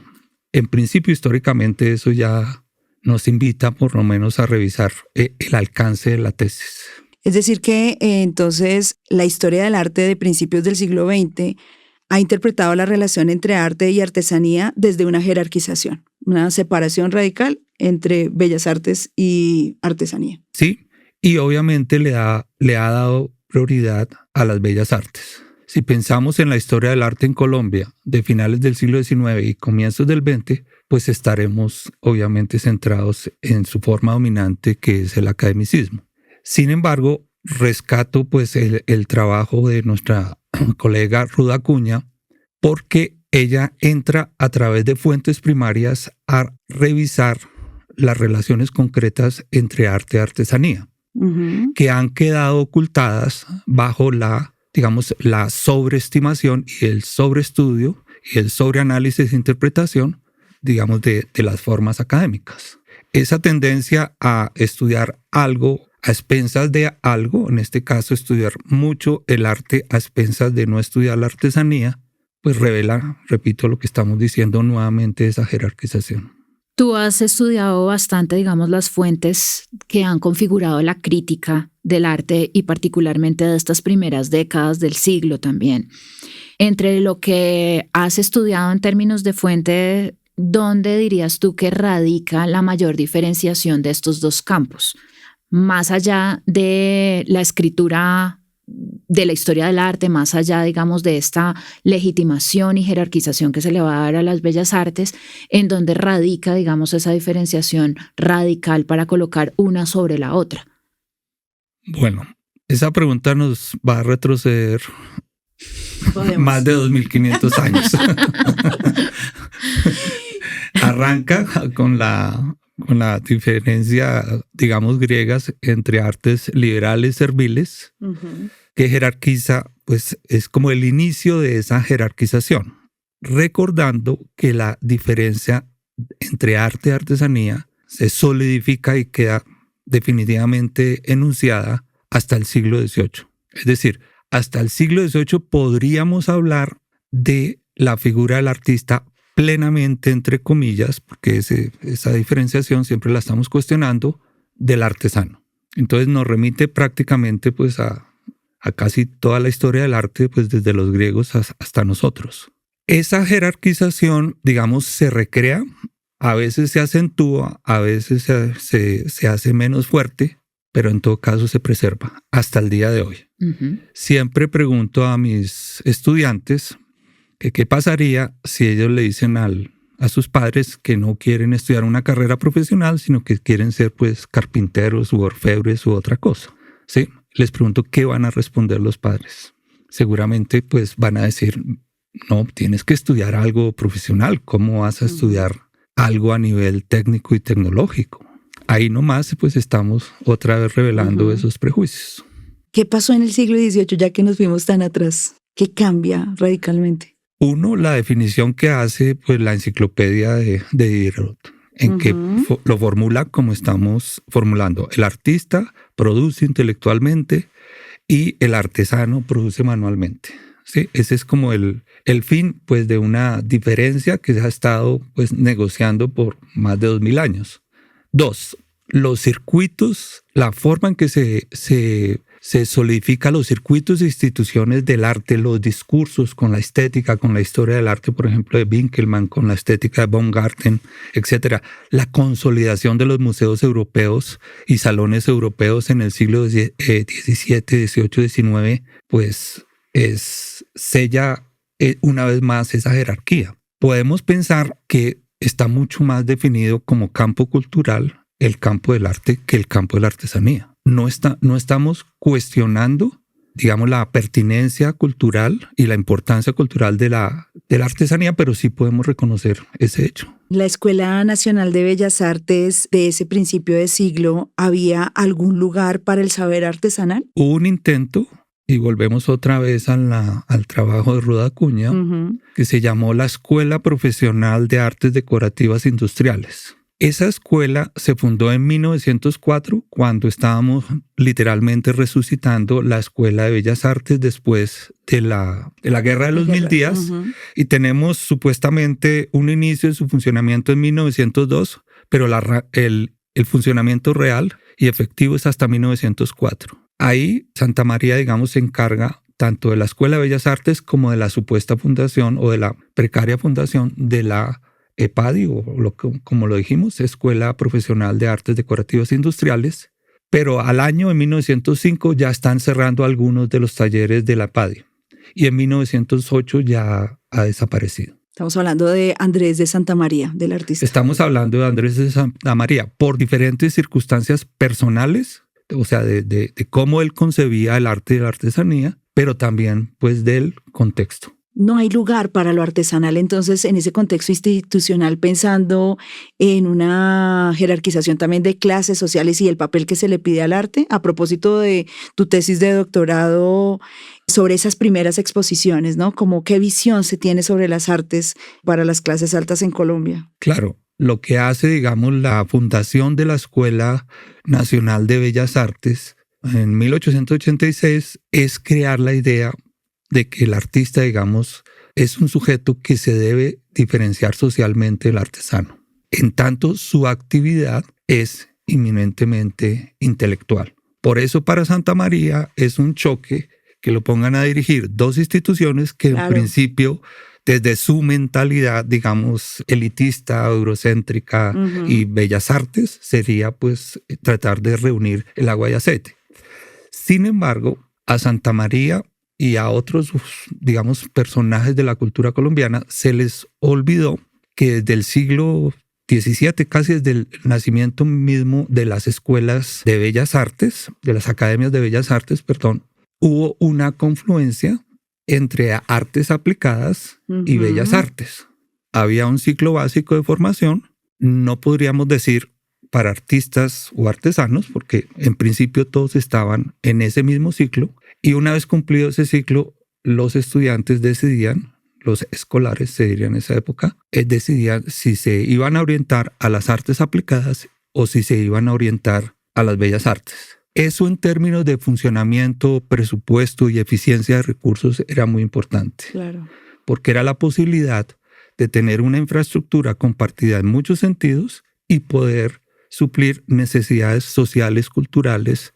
en principio históricamente eso ya nos invita por lo menos a revisar el alcance de la tesis. Es decir que entonces la historia del arte de principios del siglo XX ha interpretado la relación entre arte y artesanía desde una jerarquización, una separación radical entre bellas artes y artesanía. Sí, y obviamente le ha dado prioridad a las bellas artes. Si pensamos en la historia del arte en Colombia de finales del siglo XIX y comienzos del XX, pues estaremos obviamente centrados en su forma dominante, que es el academicismo. Sin embargo, rescato pues el trabajo de nuestra colega Ruda Acuña, porque ella entra a través de fuentes primarias a revisar las relaciones concretas entre arte y artesanía, que han quedado ocultadas bajo la sobreestimación y el sobreestudio y el sobreanálisis e interpretación, digamos, de las formas académicas. Esa tendencia a estudiar algo a expensas de algo, en este caso estudiar mucho el arte a expensas de no estudiar la artesanía, pues revela, repito, lo que estamos diciendo nuevamente, esa jerarquización. Tú has estudiado bastante, digamos, las fuentes que han configurado la crítica del arte y particularmente de estas primeras décadas del siglo también. Entre lo que has estudiado en términos de fuente, ¿dónde dirías tú que radica la mayor diferenciación de estos dos campos? Más allá de la escritura de la historia del arte, más allá, digamos, de esta legitimación y jerarquización que se le va a dar a las bellas artes, en donde radica, digamos, esa diferenciación radical para colocar una sobre la otra. Bueno, esa pregunta nos va a retroceder más de 2.500 años. Arranca con la diferencia, digamos, griegas entre artes liberales serviles, que jerarquiza, pues es como el inicio de esa jerarquización, recordando que la diferencia entre arte y artesanía se solidifica y queda definitivamente enunciada hasta el siglo XVIII. Es decir, hasta el siglo XVIII podríamos hablar de la figura del artista plenamente, entre comillas, porque esa diferenciación siempre la estamos cuestionando, del artesano. Entonces nos remite prácticamente pues a casi toda la historia del arte, pues desde los griegos hasta nosotros. Esa jerarquización, digamos, se recrea, a veces se acentúa, a veces se hace menos fuerte, pero en todo caso se preserva hasta el día de hoy. Siempre pregunto a mis estudiantes que qué pasaría si ellos le dicen a sus padres que no quieren estudiar una carrera profesional, sino que quieren ser pues carpinteros u orfebres u otra cosa, ¿sí? Les pregunto qué van a responder los padres. Seguramente pues van a decir, no, tienes que estudiar algo profesional. ¿Cómo vas a estudiar algo a nivel técnico y tecnológico? Ahí nomás pues estamos otra vez revelando esos prejuicios. ¿Qué pasó en el siglo XVIII ya que nos fuimos tan atrás? ¿Qué cambia radicalmente? Uno, la definición que hace pues la enciclopedia de Diderot, en que lo formula como estamos formulando. El artista produce intelectualmente y el artesano produce manualmente. ¿Sí? Ese es como el fin pues, de una diferencia que se ha estado pues, negociando por más de 2000 años. 2. Los circuitos, la forma en que se solidifica los circuitos e instituciones del arte, los discursos con la estética, con la historia del arte, por ejemplo, de Winkelmann, con la estética de Baumgarten, etc. La consolidación de los museos europeos y salones europeos en el siglo XVII, XVIII, XIX, pues sella una vez más esa jerarquía. Podemos pensar que está mucho más definido como campo cultural el campo del arte que el campo de la artesanía. No estamos cuestionando, digamos, la pertinencia cultural y la importancia cultural de la artesanía, pero sí podemos reconocer ese hecho. ¿La Escuela Nacional de Bellas Artes de ese principio de siglo, había algún lugar para el saber artesanal? Hubo un intento, y volvemos otra vez al trabajo de Ruda Acuña, que se llamó la Escuela Profesional de Artes Decorativas Industriales. Esa escuela se fundó en 1904, cuando estábamos literalmente resucitando la Escuela de Bellas Artes después de la Guerra de los Mil Días. Y tenemos supuestamente un inicio de su funcionamiento en 1902, pero el funcionamiento real y efectivo es hasta 1904. Ahí Santa María, digamos, se encarga tanto de la Escuela de Bellas Artes como de la supuesta fundación o de la precaria fundación de la EPADI, como lo dijimos, Escuela Profesional de Artes Decorativas e Industriales, pero al año, en 1905, ya están cerrando algunos de los talleres de la EPADI y en 1908 ya ha desaparecido. Estamos hablando de Andrés de Santa María, del artista. Estamos hablando de Andrés de Santa María por diferentes circunstancias personales, o sea, de cómo él concebía el arte y la artesanía, pero también pues del contexto. No hay lugar para lo artesanal, entonces, en ese contexto institucional, pensando en una jerarquización también de clases sociales y el papel que se le pide al arte. A propósito de tu tesis de doctorado sobre esas primeras exposiciones, ¿no? Como qué visión se tiene sobre las artes para las clases altas en Colombia. Claro, lo que hace, digamos, la fundación de la Escuela Nacional de Bellas Artes en 1886 es crear la idea de que el artista, digamos, es un sujeto que se debe diferenciar socialmente del artesano. En tanto, su actividad es eminentemente intelectual. Por eso para Santa María es un choque que lo pongan a dirigir dos instituciones que en principio, desde su mentalidad, digamos, elitista, eurocéntrica y bellas artes, sería pues tratar de reunir el agua y aceite. Sin embargo, a Santa María y a otros, digamos, personajes de la cultura colombiana se les olvidó que desde el siglo XVII, casi desde el nacimiento mismo de las escuelas de bellas artes, de las academias de bellas artes, hubo una confluencia entre artes aplicadas y bellas artes. Había un ciclo básico de formación, no podríamos decir para artistas o artesanos, porque en principio todos estaban en ese mismo ciclo, y una vez cumplido ese ciclo, los estudiantes decidían, los escolares se diría en esa época, decidían si se iban a orientar a las artes aplicadas o si se iban a orientar a las bellas artes. Eso en términos de funcionamiento, presupuesto y eficiencia de recursos era muy importante. Claro. Porque era la posibilidad de tener una infraestructura compartida en muchos sentidos y poder suplir necesidades sociales, culturales,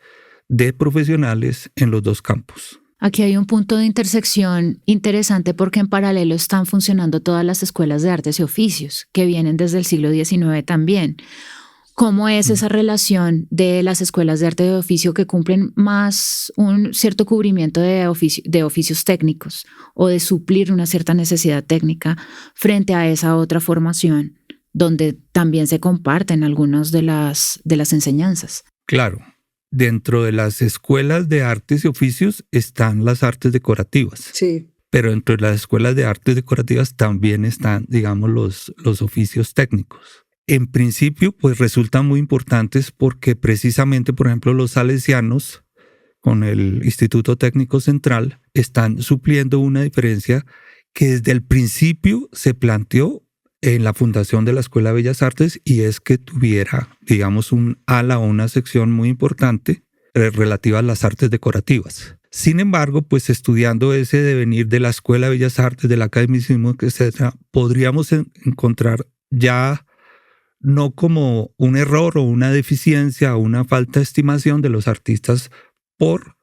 de profesionales en los dos campos. Aquí hay un punto de intersección interesante porque en paralelo están funcionando todas las escuelas de artes y oficios que vienen desde el siglo XIX también. ¿Cómo es esa relación de las escuelas de arte y de oficio que cumplen más un cierto cubrimiento de oficios técnicos o de suplir una cierta necesidad técnica frente a esa otra formación donde también se comparten algunas de las enseñanzas? Claro. Dentro de las escuelas de artes y oficios están las artes decorativas. Sí. Pero dentro de las escuelas de artes decorativas también están, digamos, los oficios técnicos. En principio, pues resultan muy importantes porque precisamente, por ejemplo, los salesianos con el Instituto Técnico Central están supliendo una diferencia que desde el principio se planteó en la fundación de la Escuela de Bellas Artes, y es que tuviera, digamos, un ala o una sección muy importante relativa a las artes decorativas. Sin embargo, pues estudiando ese devenir de la Escuela de Bellas Artes, del academicismo, etc., podríamos encontrar ya no como un error o una deficiencia o una falta de estimación de los artistas por,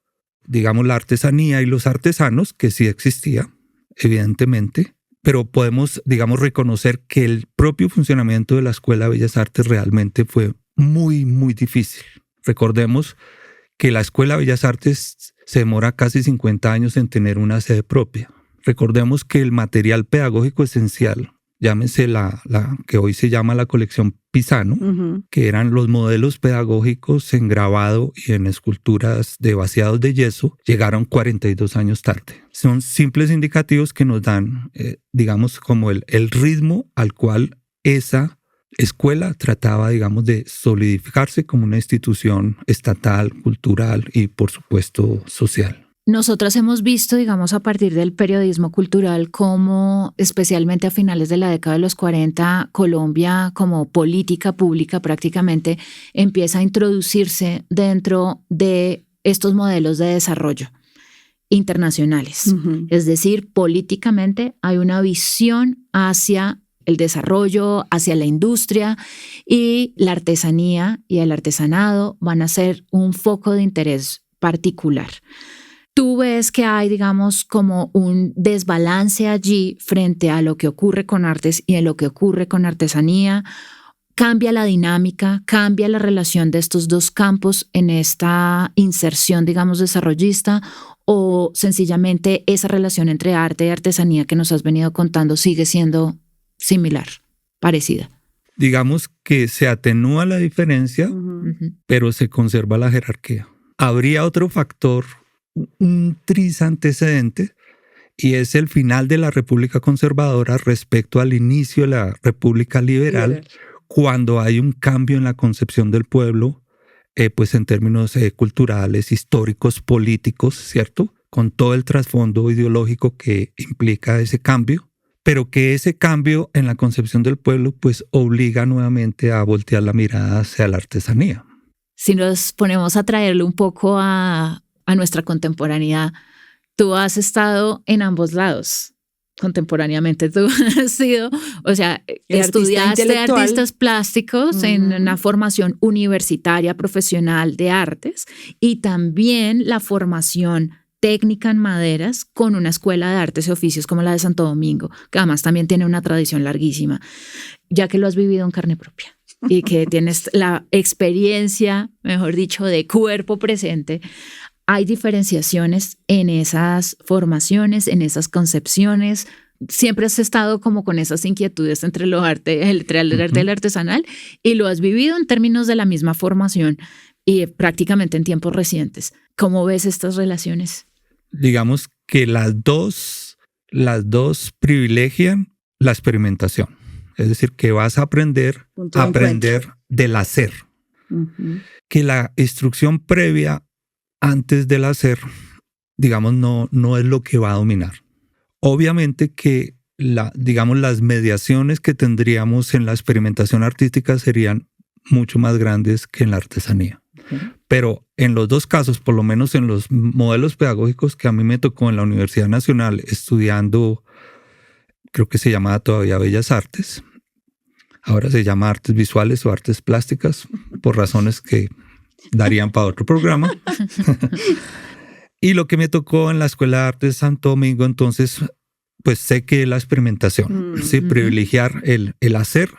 digamos, la artesanía y los artesanos, que sí existía, evidentemente, pero podemos, digamos, reconocer que el propio funcionamiento de la Escuela de Bellas Artes realmente fue muy, muy difícil. Recordemos que la Escuela de Bellas Artes se demora casi 50 años en tener una sede propia. Recordemos que el material pedagógico esencial, llámese la que hoy se llama la colección Pisano, que eran los modelos pedagógicos en grabado y en esculturas de vaciados de yeso, llegaron 42 años tarde. Son simples indicativos que nos dan, digamos, como el ritmo al cual esa escuela trataba, digamos, de solidificarse como una institución estatal, cultural y, por supuesto, social. Nosotras hemos visto, digamos, a partir del periodismo cultural, cómo especialmente a finales de la década de los 40, Colombia como política pública prácticamente empieza a introducirse dentro de estos modelos de desarrollo internacionales. Es decir, políticamente hay una visión hacia el desarrollo, hacia la industria, y la artesanía y el artesanado van a ser un foco de interés particular. Tú ves que hay, digamos, como un desbalance allí frente a lo que ocurre con artes y a lo que ocurre con artesanía. Cambia la dinámica, cambia la relación de estos dos campos en esta inserción, digamos, desarrollista, o sencillamente esa relación entre arte y artesanía que nos has venido contando sigue siendo similar, parecida. Digamos que se atenúa la diferencia, pero se conserva la jerarquía. Habría otro factor, un tris antecedente, y es el final de la República Conservadora respecto al inicio de la República Liberal, cuando hay un cambio en la concepción del pueblo, pues en términos culturales, históricos, políticos, ¿cierto? Con todo el trasfondo ideológico que implica ese cambio, pero que ese cambio en la concepción del pueblo pues obliga nuevamente a voltear la mirada hacia la artesanía. Si nos ponemos a traerlo un poco a nuestra contemporaneidad, tú has estado en ambos lados. Contemporáneamente tú has sido, o sea, estudiaste artistas plásticos en una formación universitaria profesional de artes, y también la formación técnica en maderas con una escuela de artes y oficios como la de Santo Domingo, que además también tiene una tradición larguísima, ya que lo has vivido en carne propia y que tienes la experiencia, mejor dicho, de cuerpo presente. Hay diferenciaciones en esas formaciones, en esas concepciones. Siempre has estado como con esas inquietudes entre el arte y el artesanal, y lo has vivido en términos de la misma formación y prácticamente en tiempos recientes. ¿Cómo ves estas relaciones? Digamos que las dos privilegian la experimentación. Es decir, que vas a aprender del hacer. Que la instrucción previa antes del hacer, digamos, no es lo que va a dominar. Obviamente que las mediaciones que tendríamos en la experimentación artística serían mucho más grandes que en la artesanía. Pero en los dos casos, por lo menos en los modelos pedagógicos que a mí me tocó en la Universidad Nacional estudiando, creo que se llamaba todavía Bellas Artes, ahora se llama Artes Visuales o Artes Plásticas, por razones que darían para otro programa. Y lo que me tocó en la Escuela de Arte de Santo Domingo, entonces, pues sé que la experimentación, ¿sí? Privilegiar el hacer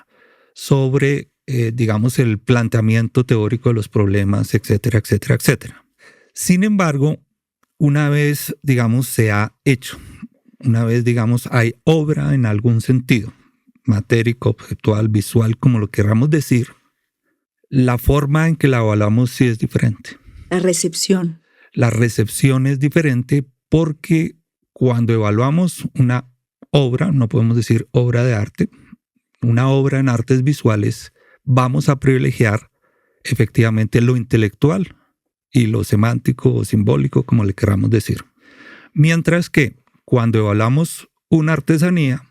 sobre, digamos, el planteamiento teórico de los problemas, etcétera, etcétera, etcétera. Sin embargo, una vez, digamos, se ha hecho, una vez, digamos, hay obra en algún sentido, matérico, objetual, visual, como lo queramos decir, la forma en que la evaluamos sí es diferente. La recepción. La recepción es diferente porque cuando evaluamos una obra, no podemos decir obra de arte, una obra en artes visuales, vamos a privilegiar efectivamente lo intelectual y lo semántico o simbólico, como le queramos decir. Mientras que cuando evaluamos una artesanía,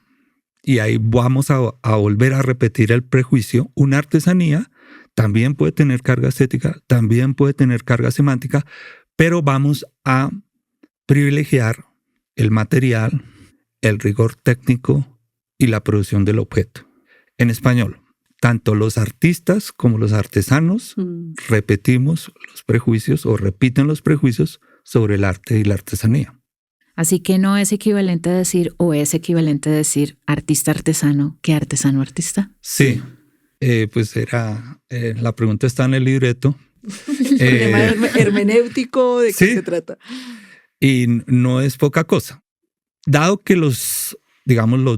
y ahí vamos a volver a repetir el prejuicio, una artesanía también puede tener carga estética, también puede tener carga semántica, pero vamos a privilegiar el material, el rigor técnico y la producción del objeto. En español, tanto los artistas como los artesanos repetimos los prejuicios o repiten los prejuicios sobre el arte y la artesanía. Así que no es equivalente a decir, o es equivalente a decir artista artesano que artesano artista. Sí. Pues la pregunta está en el libreto. Problema hermenéutico, ¿de qué se trata? Y no es poca cosa. Dado que los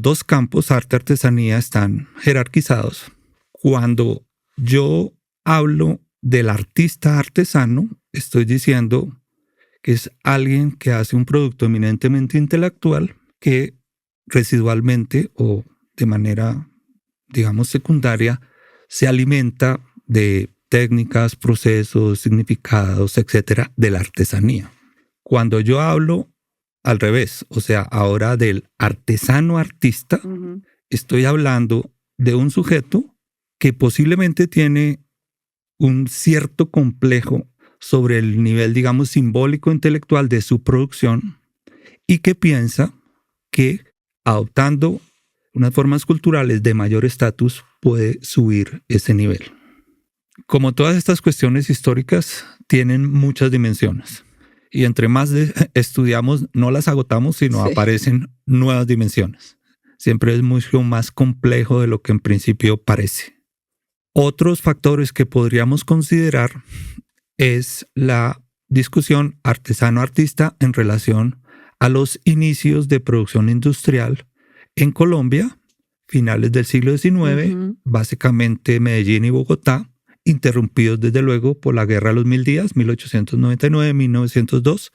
dos campos, arte y artesanía, están jerarquizados, cuando yo hablo del artista artesano, estoy diciendo que es alguien que hace un producto eminentemente intelectual que residualmente o de manera, digamos, secundaria, se alimenta de técnicas, procesos, significados, etcétera, de la artesanía. Cuando yo hablo al revés, o sea, ahora del artesano artista, estoy hablando de un sujeto que posiblemente tiene un cierto complejo sobre el nivel, digamos, simbólico intelectual de su producción y que piensa que adoptando unas formas culturales de mayor estatus puede subir ese nivel. Como todas estas cuestiones históricas tienen muchas dimensiones y entre más estudiamos no las agotamos, sino aparecen nuevas dimensiones. Siempre es mucho más complejo de lo que en principio parece. Otros factores que podríamos considerar es la discusión artesano-artista en relación a los inicios de producción industrial en Colombia, finales del siglo XIX, básicamente Medellín y Bogotá, interrumpidos desde luego por la Guerra de los 1000 días, 1899-1902,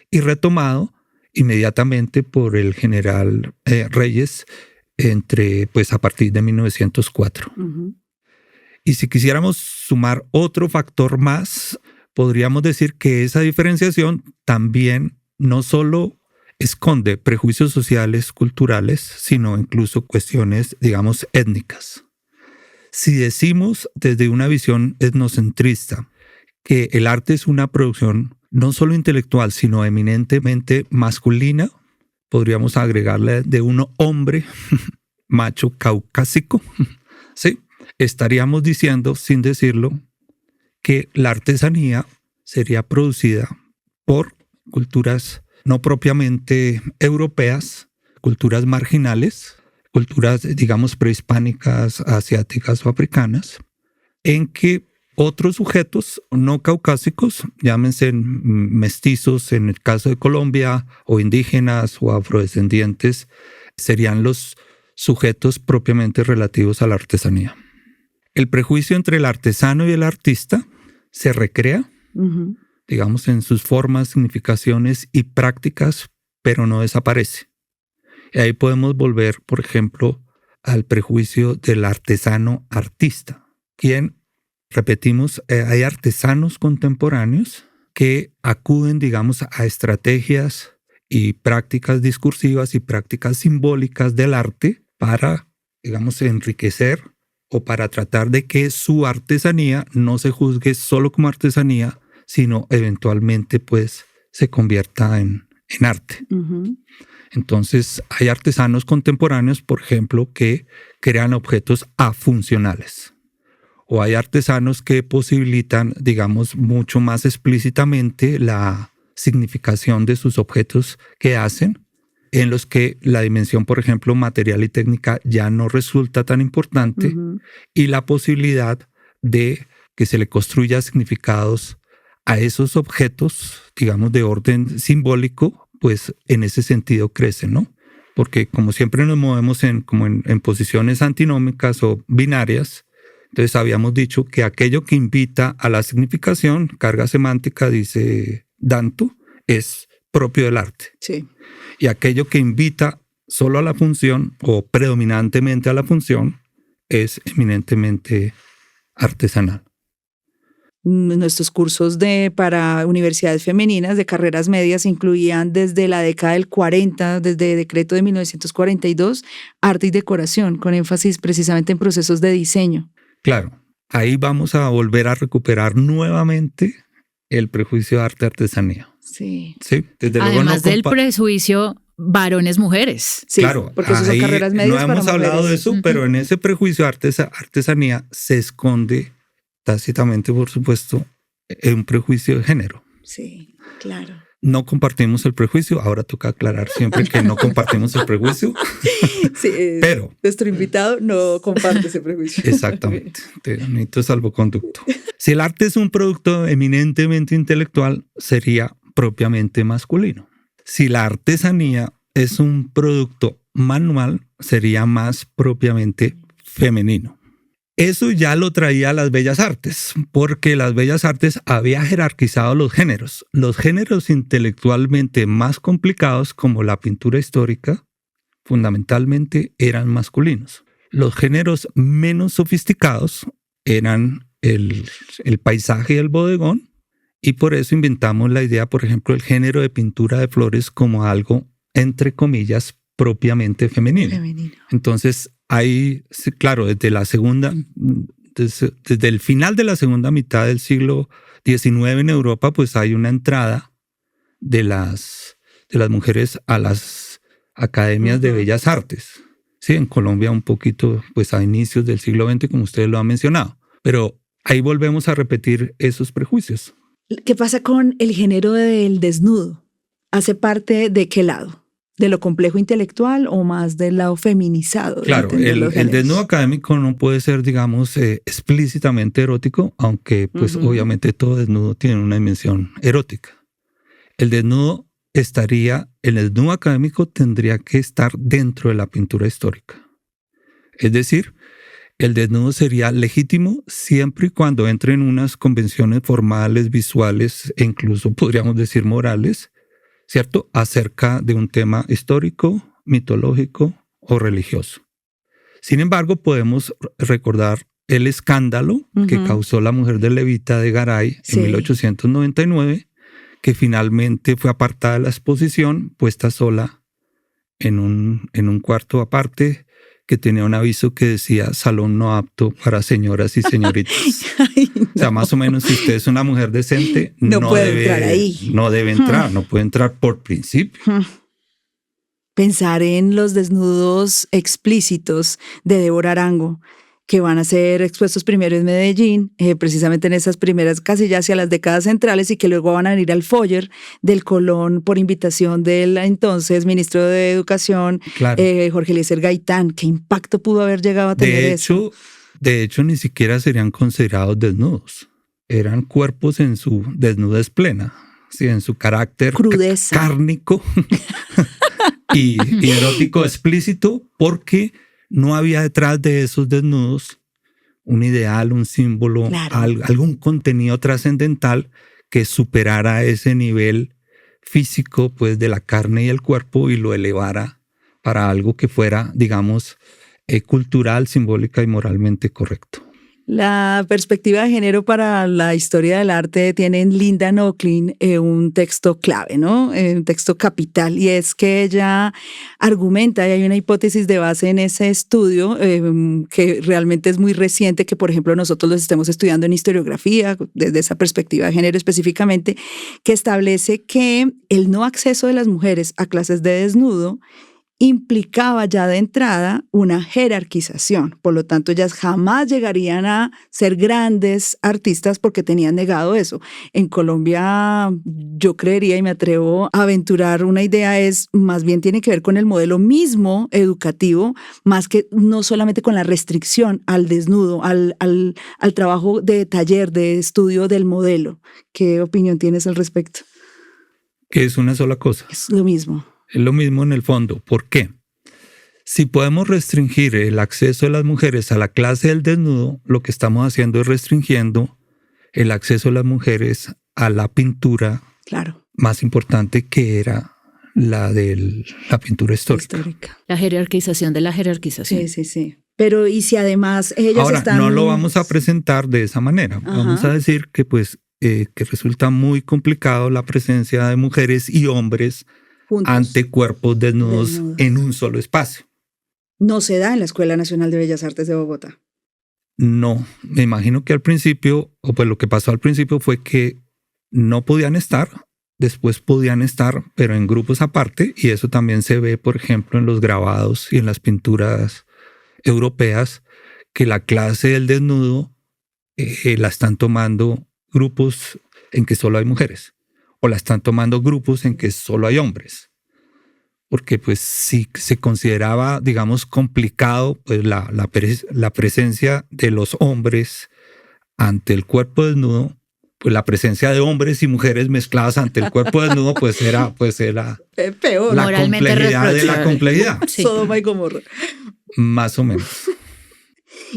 y retomado inmediatamente por el general Reyes a partir de 1904. Y si quisiéramos sumar otro factor más, podríamos decir que esa diferenciación también no solo esconde prejuicios sociales, culturales, sino incluso cuestiones, digamos, étnicas. Si decimos desde una visión etnocentrista que el arte es una producción no solo intelectual, sino eminentemente masculina, podríamos agregarle de un hombre macho caucásico, ¿sí? Estaríamos diciendo, sin decirlo, que la artesanía sería producida por culturas no propiamente europeas, culturas marginales, culturas, digamos, prehispánicas, asiáticas o africanas, en que otros sujetos no caucásicos, llámense mestizos en el caso de Colombia, o indígenas o afrodescendientes, serían los sujetos propiamente relativos a la artesanía. El prejuicio entre el artesano y el artista se recrea, digamos, en sus formas, significaciones y prácticas, pero no desaparece. Y ahí podemos volver, por ejemplo, al prejuicio del artesano artista, quien, repetimos, hay artesanos contemporáneos que acuden, digamos, a estrategias y prácticas discursivas y prácticas simbólicas del arte para, digamos, enriquecer o para tratar de que su artesanía no se juzgue solo como artesanía, sino eventualmente pues se convierta en arte. Entonces hay artesanos contemporáneos, por ejemplo, que crean objetos afuncionales. O hay artesanos que posibilitan, digamos, mucho más explícitamente la significación de sus objetos que hacen, en los que la dimensión, por ejemplo, material y técnica ya no resulta tan importante y la posibilidad de que se le construya significados a esos objetos, digamos, de orden simbólico, pues en ese sentido crece, ¿no? Porque como siempre nos movemos en posiciones antinómicas o binarias, entonces habíamos dicho que aquello que invita a la significación, carga semántica, dice Danto, es propio del arte. Sí. Y aquello que invita solo a la función o predominantemente a la función es eminentemente artesanal. Nuestros cursos para universidades femeninas de carreras medias incluían desde la década del 40, desde el decreto de 1942, arte y decoración, con énfasis precisamente en procesos de diseño. Claro, ahí vamos a volver a recuperar nuevamente el prejuicio de arte-artesanía. Sí. Sí, desde luego además del prejuicio varones-mujeres. Sí, claro, porque eso son carreras medias no hemos para hablado mujeres. de eso, pero en ese prejuicio de artesanía se esconde tácitamente, por supuesto, un prejuicio de género. Sí, claro. No compartimos el prejuicio, ahora toca aclarar siempre que no compartimos el prejuicio. Sí, pero nuestro invitado no comparte ese prejuicio. Exactamente, necesito salvoconducto. Si el arte es un producto eminentemente intelectual, sería propiamente masculino. Si la artesanía es un producto manual, sería más propiamente femenino. Eso ya lo traía las bellas artes, porque las bellas artes había jerarquizado los géneros. Los géneros intelectualmente más complicados, como la pintura histórica, fundamentalmente eran masculinos. Los géneros menos sofisticados eran el paisaje y el bodegón, Y por eso inventamos la idea, por ejemplo, del género de pintura de flores como algo, entre comillas, propiamente femenino. Entonces, ahí, claro, desde el final de la segunda mitad del siglo XIX en Europa, pues hay una entrada de las mujeres a las academias de bellas artes. Sí, en Colombia un poquito, pues a inicios del siglo XX, como ustedes lo han mencionado. Pero ahí volvemos a repetir esos prejuicios. ¿Qué pasa con el género del desnudo? ¿Hace parte de qué lado? ¿De lo complejo intelectual o más del lado feminizado? Claro, el desnudo académico no puede ser, digamos, explícitamente erótico, aunque pues obviamente todo desnudo tiene una dimensión erótica. El desnudo académico tendría que estar dentro de la pintura histórica. Es decir, el desnudo sería legítimo siempre y cuando entre en unas convenciones formales, visuales e incluso podríamos decir morales, ¿cierto?, acerca de un tema histórico, mitológico o religioso. Sin embargo, podemos recordar el escándalo que causó la mujer de Levita de Garay en 1899, que finalmente fue apartada de la exposición, puesta sola en un cuarto aparte, que tenía un aviso que decía salón no apto para señoras y señoritas. Ay, no. O sea, más o menos, si usted es una mujer decente, no puede entrar ahí. No debe entrar, no puede entrar por principio. Pensar en los desnudos explícitos de Débora Arango, que van a ser expuestos primero en Medellín, precisamente en esas primeras casi ya hacia las décadas centrales, y que luego van a ir al Foyer del Colón por invitación del entonces ministro de Educación, claro. Jorge Eliezer Gaitán. ¿Qué impacto pudo haber llegado a tener eso? De hecho, ni siquiera serían considerados desnudos. Eran cuerpos en su desnudez plena, ¿sí? En su carácter crudeza, cárnico y erótico explícito, porque no había detrás de esos desnudos un ideal, un símbolo, claro, algún contenido trascendental que superara ese nivel físico, pues, de la carne y el cuerpo y lo elevara para algo que fuera, digamos, cultural, simbólica y moralmente correcto. La perspectiva de género para la historia del arte tiene en Linda Nochlin un texto clave, ¿no? Un texto capital, y es que ella argumenta, y hay una hipótesis de base en ese estudio que realmente es muy reciente, que por ejemplo nosotros los estemos estudiando en historiografía, desde esa perspectiva de género específicamente, que establece que el no acceso de las mujeres a clases de desnudo implicaba ya de entrada una jerarquización. Por lo tanto, ellas jamás llegarían a ser grandes artistas porque tenían negado eso. En Colombia, yo creería y me atrevo a aventurar una idea, es más bien tiene que ver con el modelo mismo educativo, más que no solamente con la restricción al desnudo, al trabajo de taller, de estudio del modelo. ¿Qué opinión tienes al respecto? Que es una sola cosa. Es lo mismo. Es lo mismo en el fondo. ¿Por qué? Si podemos restringir el acceso de las mujeres a la clase del desnudo, lo que estamos haciendo es restringiendo el acceso de las mujeres a la pintura, claro, más importante, que era la de la pintura histórica. La jerarquización de la jerarquización. Sí. Pero ¿y si además ellas ahora, están...? No lo vamos a presentar de esa manera. Ajá. Vamos a decir que, pues, que resulta muy complicado la presencia de mujeres y hombres juntos, ante cuerpos desnudos en un solo espacio. No se da en la Escuela Nacional de Bellas Artes de Bogotá. No, me imagino que al principio, o pues lo que pasó al principio fue que no podían estar, después podían estar, pero en grupos aparte, y eso también se ve, por ejemplo, en los grabados y en las pinturas europeas, que la clase del desnudo la están tomando grupos en que solo hay mujeres, o la están tomando grupos en que solo hay hombres. Porque pues si se consideraba, digamos, complicado pues la presencia de los hombres ante el cuerpo desnudo, pues la presencia de hombres y mujeres mezcladas ante el cuerpo desnudo pues era peor, la complejidad de la complejidad. Sí. Sodoma y Gomorra. Más o menos.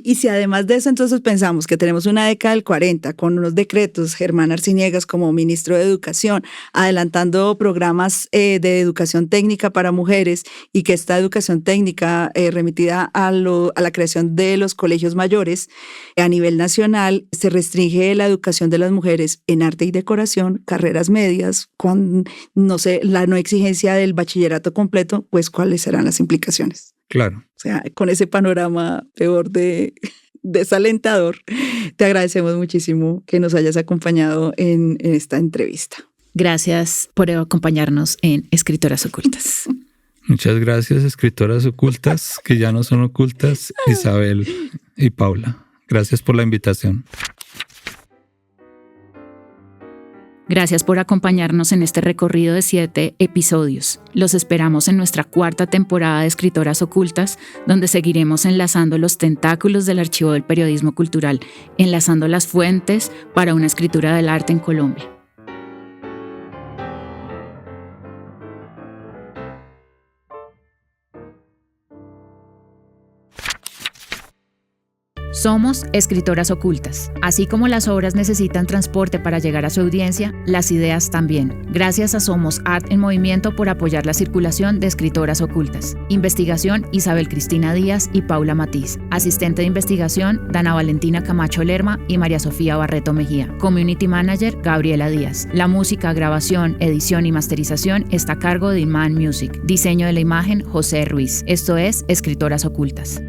Y si además de eso entonces pensamos que tenemos una década del 40 con unos decretos, Germán Arciniegas como ministro de Educación, adelantando programas de educación técnica para mujeres y que esta educación técnica remitida a la creación de los colegios mayores a nivel nacional, se restringe la educación de las mujeres en arte y decoración, carreras medias, con, no sé, la no exigencia del bachillerato completo, pues ¿cuáles serán las implicaciones? Claro. O sea, con ese panorama peor desalentador, te agradecemos muchísimo que nos hayas acompañado en esta entrevista. Gracias por acompañarnos en Escritoras Ocultas. Muchas gracias, escritoras ocultas, que ya no son ocultas, Isabel y Paula. Gracias por la invitación. Gracias por acompañarnos en este recorrido de 7 episodios. Los esperamos en nuestra 4ª temporada de Escritoras Ocultas, donde seguiremos enlazando los tentáculos del archivo del periodismo cultural, enlazando las fuentes para una escritura del arte en Colombia. Somos Escritoras Ocultas. Así como las obras necesitan transporte para llegar a su audiencia, las ideas también. Gracias a Somos Art en Movimiento por apoyar la circulación de Escritoras Ocultas. Investigación, Isabel Cristina Díaz y Paula Matiz. Asistente de investigación, Dana Valentina Camacho Lerma y María Sofía Barreto Mejía. Community Manager, Gabriela Díaz. La música, grabación, edición y masterización está a cargo de Iman Music. Diseño de la imagen, José Ruiz. Esto es Escritoras Ocultas.